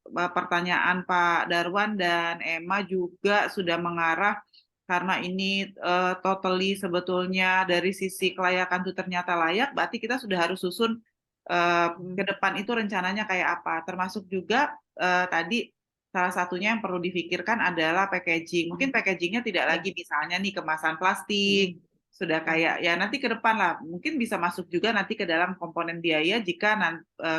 Pertanyaan Pak Darwan dan Emma juga sudah mengarah karena ini totally sebetulnya dari sisi kelayakan itu ternyata layak, berarti kita sudah harus susun ke depan itu rencananya kayak apa. Termasuk juga tadi salah satunya yang perlu difikirkan adalah packaging. Mungkin packagingnya tidak Ya. lagi misalnya nih kemasan plastik, sudah kayak ya nanti ke depan lah. Mungkin bisa masuk juga nanti ke dalam komponen biaya jika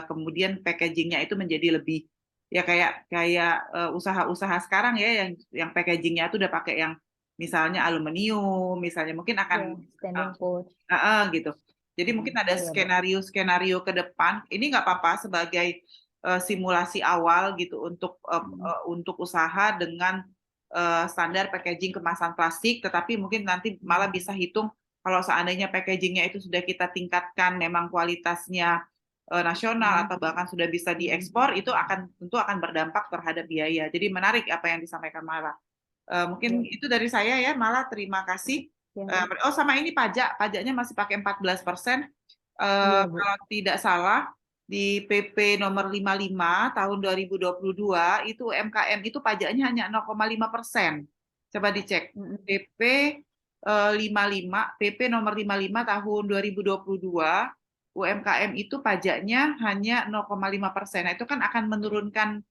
kemudian packagingnya itu menjadi lebih ya kayak usaha-usaha sekarang ya yang packagingnya itu udah pakai yang misalnya aluminium, misalnya mungkin Ya, akan standing pouch. gitu. Jadi mungkin ada Iya, Bu. skenario-skenario ke depan. Ini nggak apa-apa sebagai simulasi awal gitu untuk usaha dengan standar packaging kemasan plastik, tetapi mungkin nanti malah bisa hitung kalau seandainya packagingnya itu sudah kita tingkatkan, memang kualitasnya nasional atau bahkan sudah bisa diekspor, itu tentu akan berdampak terhadap biaya. Jadi menarik apa yang disampaikan Mala. Mungkin Ya. itu dari saya ya, Mala. Terima kasih. Ya, Bu. Oh, sama ini pajaknya masih pakai 14%. Iya, Bu. Kalau tidak salah di PP nomor 55 tahun 2022 itu UMKM itu pajaknya hanya 0,5%. Coba dicek. Mm-mm. PP 55 PP nomor 55 tahun 2022 UMKM itu pajaknya hanya 0,5%. Nah, itu kan akan menurunkan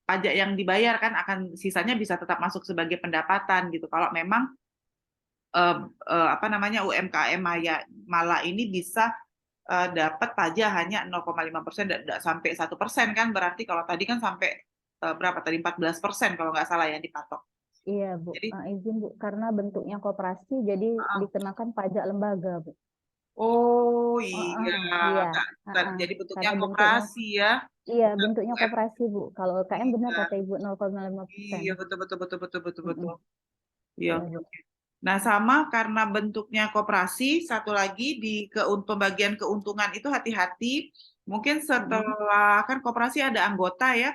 pajak yang dibayar kan akan sisanya bisa tetap masuk sebagai pendapatan gitu. Kalau memang UMKM Mala ini bisa dapat pajak hanya 0,5%, tidak sampai 1% kan, berarti kalau tadi kan sampai berapa tadi 14% kalau nggak salah yang dipatok. Iya, Bu. Jadi Izin, Bu, karena bentuknya koperasi jadi dikenakan pajak lembaga, Bu. oh iya, Iya. jadi bentuknya Karena bentuknya koperasi ya. iya, Bukan bentuknya UM. koperasi, Bu. Kalau UKM benar Iya, kata Ibu 0,5%. iya betul. Mm-mm. Iya. Iya, Bu. Nah, sama karena bentuknya koperasi, satu lagi di pembagian keuntungan itu hati-hati. Mungkin setelah kan koperasi ada anggota ya,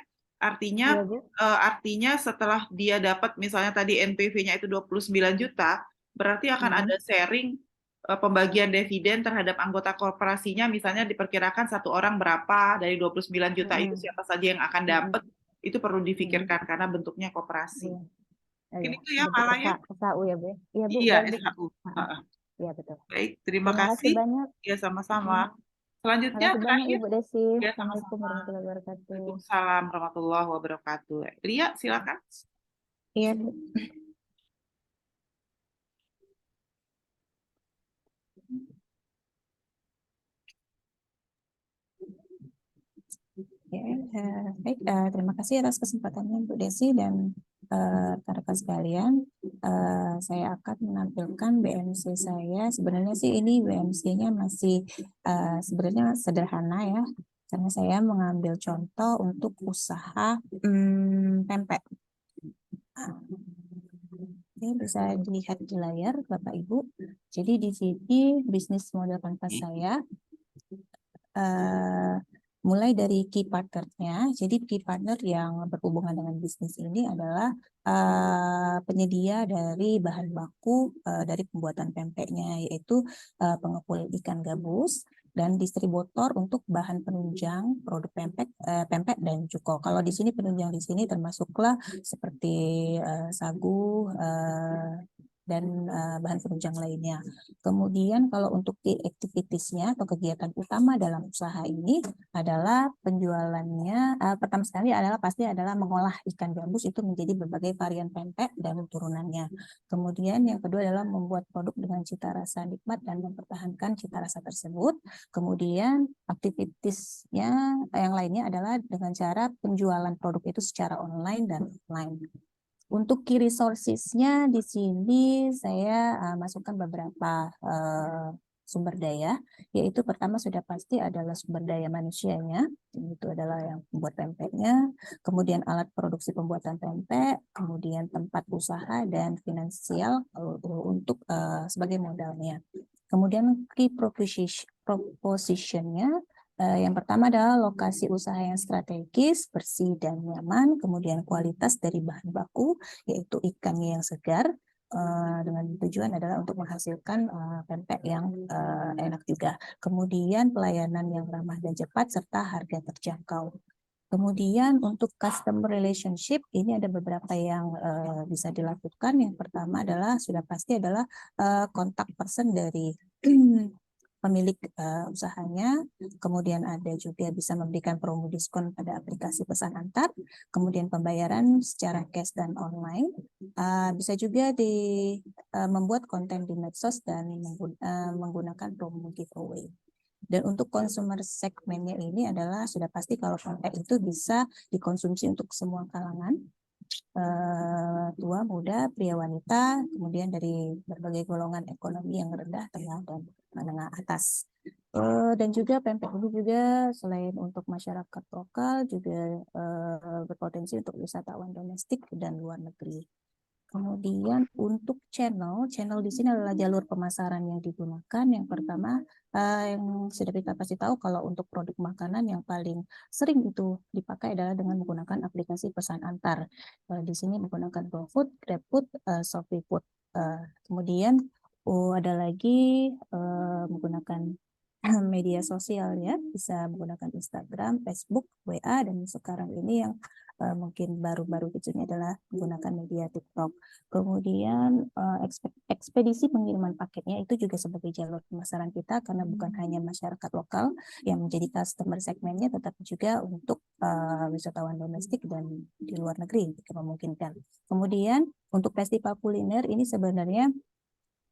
Iya, Bu. artinya setelah dia dapat misalnya tadi NPV-nya itu 29 juta, berarti akan ada sharing pembagian dividen terhadap anggota koperasinya, misalnya diperkirakan satu orang berapa dari 29 juta itu siapa saja yang akan dapat, itu perlu difikirkan karena bentuknya koperasi. Iya. Mungkin Iya. itu ya Bentuk Mala ya. SAU ya, Bu. Iya, Bu. Iya, Baik, Bu. SAU. Iya, betul. Baik, terima Terima kasih kasih. banyak. Ya, sama-sama. Selanjutnya Terima kasih banyak, terakhir. Ibu Desi. Ya, Assalamualaikum sama-sama. warahmatullahi wabarakatuh. Waalaikumsalam warahmatullahi wabarakatuh. Lia, silakan. Iya, ya, baik, terima kasih atas kesempatannya Bu Desi dan rekan-rekan sekalian. Saya akan menampilkan BMC saya. Sebenarnya sih ini BMC-nya masih sebenarnya sederhana ya, karena saya mengambil contoh untuk usaha pempek. Ini bisa dilihat di layar Bapak Ibu. Jadi di sini bisnis model kanvas saya mulai dari key partner-nya. Jadi key partner yang berhubungan dengan bisnis ini adalah penyedia dari bahan baku dari pembuatan pempeknya, yaitu pengepul ikan gabus dan distributor untuk bahan penunjang produk pempek dan cuko. Kalau di sini penunjang di sini termasuklah seperti sagu dan bahan penunjang lainnya. Kemudian kalau untuk key activities-nya atau kegiatan utama dalam usaha ini adalah penjualannya, pertama sekali adalah pasti adalah mengolah ikan gabus itu menjadi berbagai varian pempek dan turunannya. Kemudian yang kedua adalah membuat produk dengan cita rasa nikmat dan mempertahankan cita rasa tersebut. Kemudian aktivitasnya yang lainnya adalah dengan cara penjualan produk itu secara online dan offline. Untuk key resources-nya di sini saya masukkan beberapa sumber daya, yaitu pertama sudah pasti adalah sumber daya manusianya, itu adalah yang membuat pempeknya, kemudian alat produksi pembuatan pempek, kemudian tempat usaha dan finansial untuk sebagai modalnya. Kemudian key proposition-nya yang pertama adalah lokasi usaha yang strategis, bersih dan nyaman, kemudian kualitas dari bahan baku, yaitu ikannya yang segar, dengan tujuan adalah untuk menghasilkan pempek yang enak juga. Kemudian pelayanan yang ramah dan cepat, serta harga terjangkau. Kemudian untuk customer relationship, ini ada beberapa yang bisa dilakukan. Yang pertama adalah, sudah pasti adalah kontak person dari pemilik usahanya, kemudian ada juga bisa memberikan promo diskon pada aplikasi pesan antar, kemudian pembayaran secara cash dan online, bisa juga membuat konten di medsos dan menggunakan promo giveaway. Dan untuk consumer segmennya ini adalah sudah pasti kalau pempek itu bisa dikonsumsi untuk semua kalangan, tua, muda, pria, wanita, kemudian dari berbagai golongan ekonomi yang rendah, tengah, dan menengah atas. Dan juga pempek ini juga selain untuk masyarakat lokal juga berpotensi untuk wisatawan domestik dan luar negeri. Kemudian untuk channel di sini adalah jalur pemasaran yang digunakan. Yang pertama, yang sudah kita pasti tahu kalau untuk produk makanan yang paling sering itu dipakai adalah dengan menggunakan aplikasi pesan antar. Di sini menggunakan GoFood, GrabFood, ShopeeFood. Kemudian ada lagi menggunakan media sosial ya, bisa menggunakan Instagram, Facebook, WA, dan sekarang ini yang mungkin baru-baru ini adalah menggunakan media TikTok. Kemudian ekspedisi pengiriman paketnya itu juga sebagai jalur pemasaran kita, karena bukan hanya masyarakat lokal yang menjadi customer segmennya, tetapi juga untuk wisatawan domestik dan di luar negeri jika memungkinkan. Kemudian untuk festival kuliner ini sebenarnya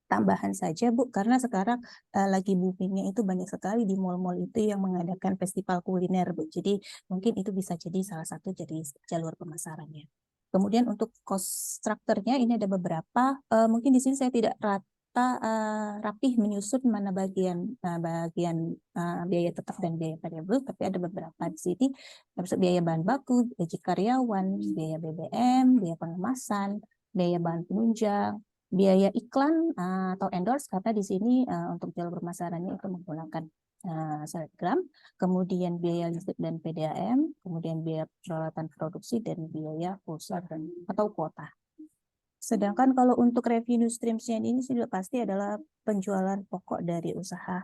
tambahan saja Bu, karena sekarang lagi boomingnya itu banyak sekali di mal-mal itu yang mengadakan festival kuliner Bu. Jadi mungkin itu bisa jadi salah satu jadi jalur pemasarannya. Kemudian untuk cost structure-nya ini ada beberapa, mungkin di sini saya tidak rapih menyusun mana bagian biaya tetap dan biaya variabel, tapi ada beberapa di sini, termasuk biaya bahan baku, gaji karyawan, biaya BBM, biaya pengemasan, biaya bahan penunjang, biaya iklan atau endorse, karena di sini untuk jalur pemasarannya itu menggunakan selebgram, kemudian biaya listrik dan PDAM, kemudian biaya peralatan produksi, dan biaya pulsa atau kuota. Sedangkan kalau untuk revenue streams-nya ini sudah pasti adalah penjualan pokok dari usaha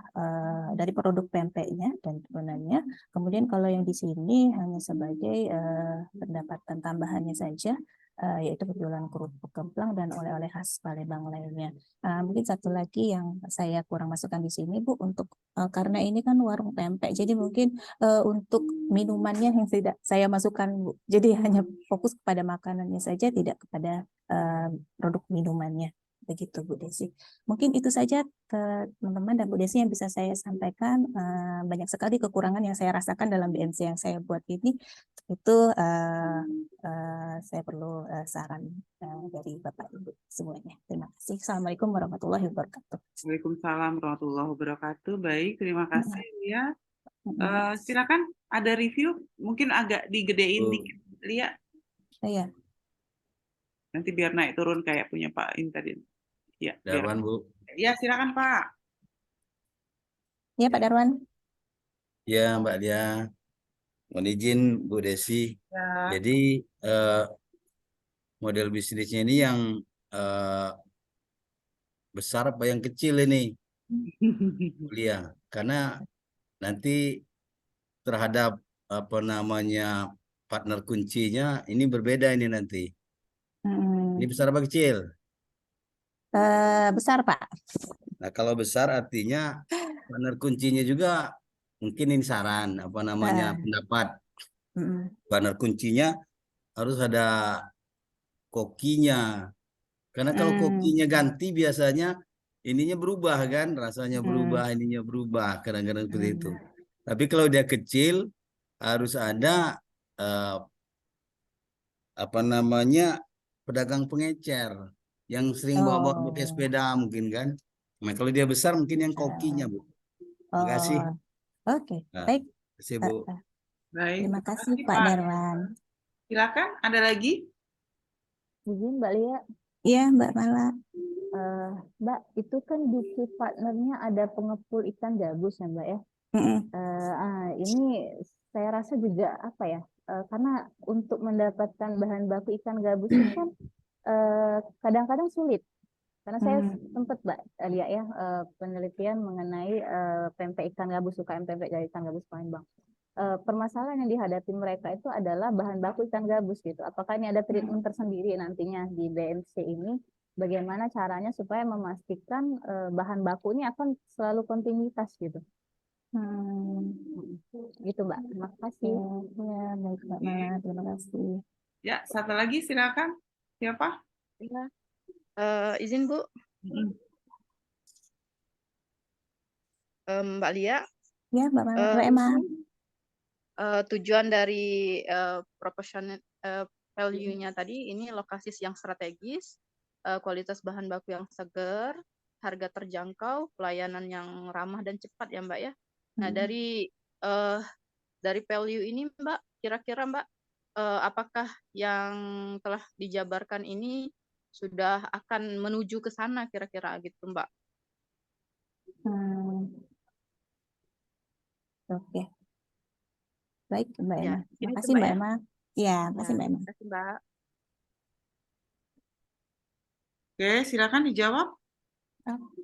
dari produk pempeknya dan turunannya. Kemudian kalau yang di sini hanya sebagai pendapatan tambahannya saja, yaitu penjualan kerupuk kemplang dan oleh-oleh khas Palembang lainnya. Mungkin satu lagi yang saya kurang masukkan di sini Bu, untuk karena ini kan warung pempek, jadi mungkin untuk minumannya yang tidak saya masukkan Bu. Jadi hanya fokus kepada makanannya saja, tidak kepada produk minumannya. Begitu Bu Desi. Mungkin itu saja teman-teman dan Bu Desi yang bisa saya sampaikan. Banyak sekali kekurangan yang saya rasakan dalam BMC yang saya buat ini. Itu saya perlu saran dari Bapak Ibu semuanya. Terima kasih. Assalamualaikum warahmatullahi wabarakatuh. Waalaikumsalam warahmatullahi wabarakatuh. Baik, terima kasih Lia. Silakan ada review, mungkin agak digedein dikit Lia. Iya. Nanti biar naik turun kayak punya Pak ini tadi. Ya, Darwan Bu. Ya, silakan Pak. Ya Pak Darwan. Ya Mbak Lia. Mohon izin Bu Desi. Ya. Jadi model bisnisnya ini yang besar apa yang kecil ini, Lia? Karena nanti terhadap apa namanya partner kuncinya ini berbeda ini nanti. Ini besar apa kecil? Besar Pak. Nah kalau besar artinya partner kuncinya juga mungkin ini saran apa namanya pendapat. Partner kuncinya harus ada kokinya. Karena kalau kokinya ganti biasanya ininya berubah kan, rasanya berubah, ininya berubah, kadang-kadang seperti itu. Tapi kalau dia kecil harus ada apa namanya pedagang pengecer yang sering bawa pakai sepeda mungkin kan. Nah kalau dia besar mungkin yang kokinya Bu. Terima kasih. Oke, baik. Terima kasih Bu. Baik. Terima kasih Pak Darwan. Silakan, ada lagi? Izin Mbak Lia. Iya Mbak Mala. Mbak, itu kan di key partnernya ada pengepul ikan gabus ya Mbak ya. Ini saya rasa juga apa ya? Karena untuk mendapatkan bahan baku ikan gabus itu kan kadang-kadang sulit. Karena saya sempat Mbak lihat ya penelitian mengenai pempek ikan gabus, UKM pempek dari ikan gabus Palembang. Permasalahan yang dihadapi mereka itu adalah bahan baku ikan gabus gitu. Apakah ini ada treatment tersendiri nantinya di BMC ini? Bagaimana caranya supaya memastikan bahan baku ini akan selalu kontinuitas gitu. Gitu Mbak. Terima kasih. Ya, baik Mbak Mana, terima kasih. Ya, satu lagi silakan. Siapa? Ya, izin Bu, Mbak Lia, Ya, Mbak Emma. tujuan dari proportionate value-nya tadi ini lokasi yang strategis, kualitas bahan baku yang segar, harga terjangkau, pelayanan yang ramah dan cepat ya Mbak ya. Nah dari value ini Mbak, kira-kira Mbak apakah yang telah dijabarkan ini sudah akan menuju ke sana kira-kira gitu Mbak? Oke. Baik Mbak Ya, Emma. ini Makasih tuh, Mbak Mbak ya. Emma. Ya, makasih Mbak Emma. Terima kasih Mbak. Oke, silakan dijawab.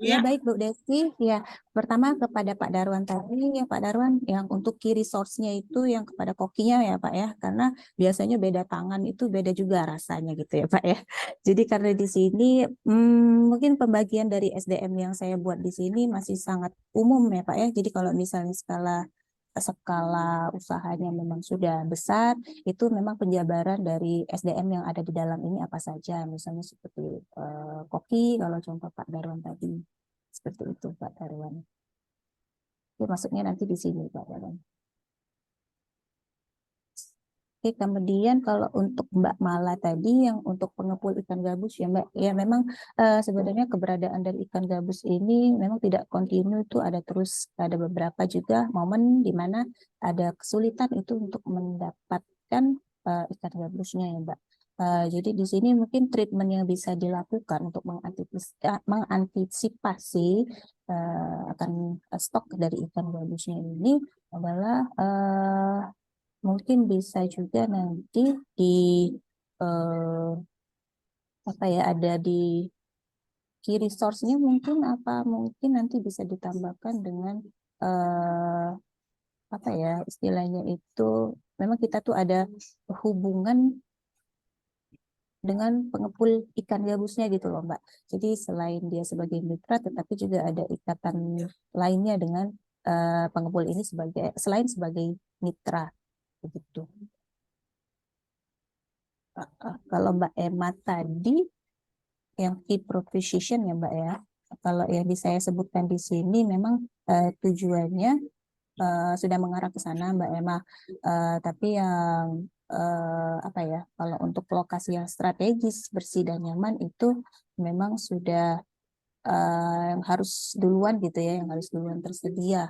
Ya, Ya. baik Bu Desi. Ya, pertama kepada Pak Darwan tadi, ya Pak Darwan, yang untuk key resource-nya itu yang kepada kokinya ya Pak ya, karena biasanya beda tangan itu beda juga rasanya gitu ya Pak ya. Jadi karena di sini mungkin pembagian dari SDM yang saya buat di sini masih sangat umum ya Pak ya. Jadi kalau misalnya skala usahanya memang sudah besar, itu memang penjabaran dari SDM yang ada di dalam ini apa saja, misalnya seperti koki, kalau contoh Pak Darwan tadi, seperti itu Pak Darwan. Itu masuknya nanti di sini Pak Darwan. Oke, kemudian kalau untuk Mbak Mala tadi yang untuk pengepul ikan gabus ya Mbak, ya memang sebenarnya keberadaan dari ikan gabus ini memang tidak kontinu, itu ada terus, ada beberapa juga momen di mana ada kesulitan itu untuk mendapatkan ikan gabusnya ya Mbak. Jadi di sini mungkin treatment yang bisa dilakukan untuk mengantisipasi akan stok dari ikan gabusnya ini adalah mungkin bisa juga nanti di apa ya, ada di key resource-nya mungkin nanti bisa ditambahkan dengan apa ya istilahnya itu, memang kita tuh ada hubungan dengan pengepul ikan gabusnya gitu loh Mbak. Jadi selain dia sebagai mitra, tetapi juga ada ikatan lainnya dengan pengepul ini selain sebagai mitra begitu. Kalau Mbak Emma tadi yang key proposition ya Mbak ya, kalau yang saya sebutkan di sini memang tujuannya sudah mengarah ke sana Mbak Emma, tapi yang apa ya, kalau untuk lokasi yang strategis, bersih dan nyaman itu memang sudah yang harus duluan gitu ya, yang harus duluan tersedia,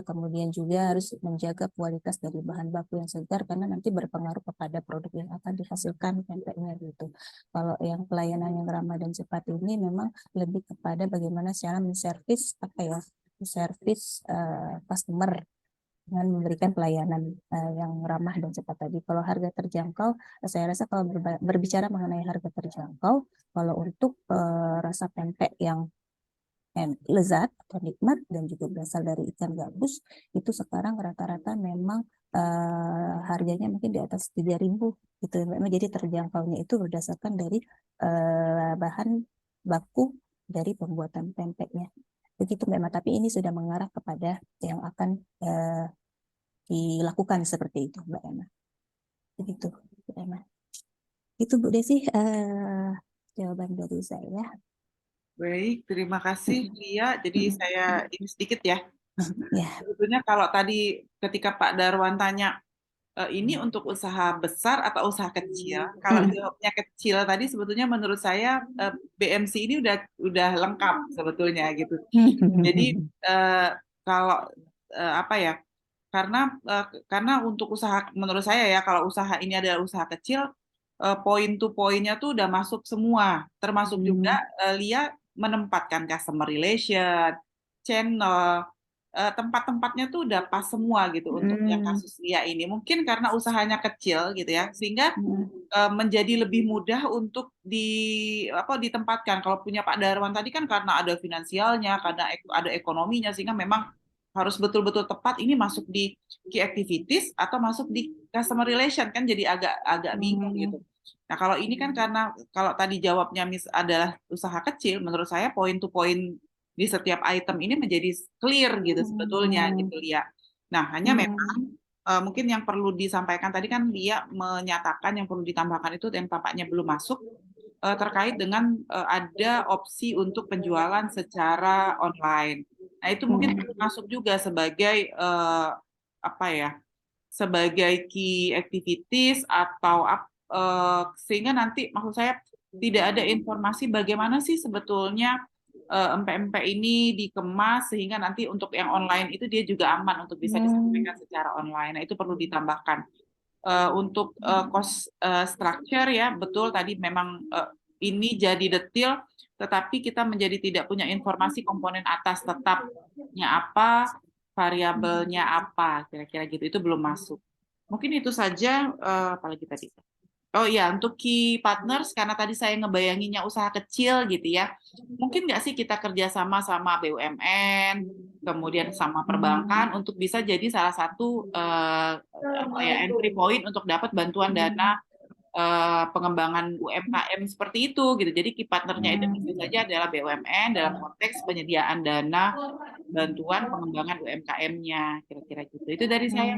kemudian juga harus menjaga kualitas dari bahan baku yang segar karena nanti berpengaruh kepada produk yang akan dihasilkan pempeknya gitu. Kalau yang pelayanan yang ramah dan cepat ini memang lebih kepada bagaimana cara menservis customer dengan memberikan pelayanan yang ramah dan cepat tadi. Kalau harga terjangkau, saya rasa kalau berbicara mengenai harga terjangkau, kalau untuk rasa pempek yang lezat atau nikmat dan juga berasal dari ikan gabus, itu sekarang rata-rata memang harganya mungkin di atas 3.000 gitu. Memang jadi terjangkaunya itu berdasarkan dari bahan baku dari pembuatan pempeknya. Begitu memang, tapi ini sudah mengarah kepada yang akan dilakukan seperti itu Mbak Emma. Begitu Mbak Emma. Itu Bu Desi jawaban dari saya. Baik, terima kasih Lia. Jadi saya ini sedikit ya. Ya. Sebetulnya kalau tadi ketika Pak Darwan tanya ini untuk usaha besar atau usaha kecil, kalau jawabnya kecil tadi sebetulnya menurut saya BMC ini udah lengkap sebetulnya gitu. Jadi kalau apa ya? Karena untuk usaha, menurut saya ya, kalau usaha ini adalah usaha kecil, point to pointnya tuh udah masuk semua, termasuk juga Lia menempatkan customer relation, channel, tempat-tempatnya tuh udah pas semua gitu untuk yang kasus Lia ini. Mungkin karena usahanya kecil gitu ya, sehingga menjadi lebih mudah untuk ditempatkan. Kalau punya Pak Darwan tadi kan karena ada finansialnya, karena ada ekonominya, sehingga memang harus betul-betul tepat ini masuk di key activities atau masuk di customer relation, kan jadi agak bingung gitu. Nah, kalau ini kan karena kalau tadi jawabnya adalah usaha kecil, menurut saya point to point di setiap item ini menjadi clear gitu sebetulnya gitu Lia. Nah, hanya memang mungkin yang perlu disampaikan tadi kan Lia menyatakan yang perlu ditambahkan itu yang tampaknya belum masuk terkait dengan ada opsi untuk penjualan secara online. Nah, itu mungkin perlu masuk juga sebagai sebagai key activities atau sehingga nanti maksud saya tidak ada informasi bagaimana sih sebetulnya empek-empek ini dikemas sehingga nanti untuk yang online itu dia juga aman untuk bisa disampaikan secara online. Nah, itu perlu ditambahkan. Untuk cost structure ya, betul tadi memang ini jadi detail, tetapi kita menjadi tidak punya informasi komponen atas tetapnya apa, variabelnya apa, kira-kira gitu. Itu belum masuk. Mungkin itu saja, apalagi tadi. Oh iya, untuk key partners, karena tadi saya ngebayanginnya usaha kecil gitu ya, mungkin nggak sih kita kerjasama sama BUMN, kemudian sama perbankan untuk bisa jadi salah satu entry point untuk dapat bantuan dana pengembangan UMKM seperti itu gitu. Jadi key partnernya itu bisa saja adalah BUMN dalam konteks penyediaan dana bantuan pengembangan UMKM-nya, kira-kira gitu. Itu dari saya.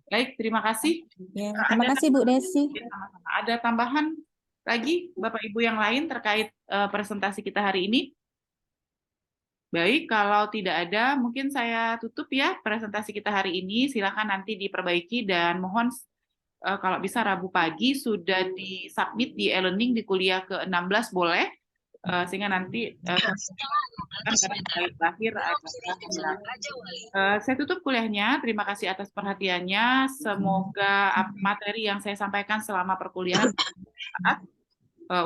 Baik, terima kasih. Ya, terima kasih Bu Desi. Sama-sama. Ada tambahan lagi Bapak Ibu yang lain terkait presentasi kita hari ini? Baik, kalau tidak ada, mungkin saya tutup ya presentasi kita hari ini. Silakan nanti diperbaiki dan mohon kalau bisa Rabu pagi sudah disubmit di e-learning di kuliah ke-16 boleh, sehingga nanti terakhir saya tutup kuliahnya. Terima kasih atas perhatiannya. Semoga materi yang saya sampaikan selama perkuliahan bermanfaat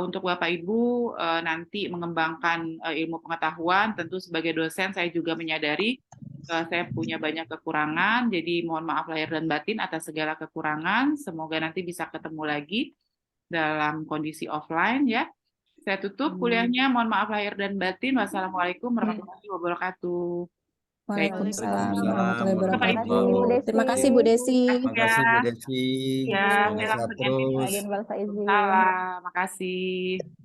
untuk Bapak Ibu nanti mengembangkan ilmu pengetahuan. Tentu sebagai dosen saya juga menyadari saya punya banyak kekurangan, jadi mohon maaf lahir dan batin atas segala kekurangan. Semoga nanti bisa ketemu lagi dalam kondisi offline ya. Saya tutup kuliahnya, mohon maaf lahir dan batin. Wassalamualaikum warahmatullahi wabarakatuh. Waalaikumsalam Waalaikumsalam warahmatullahi Terima kasih Bu wabarakatuh. Desi. Terima kasih Bu Desi. Terima kasih Bu Desi. Ya, Semoga saya sehat langsung terus. Izin, Bapak izin. Salam, makasih.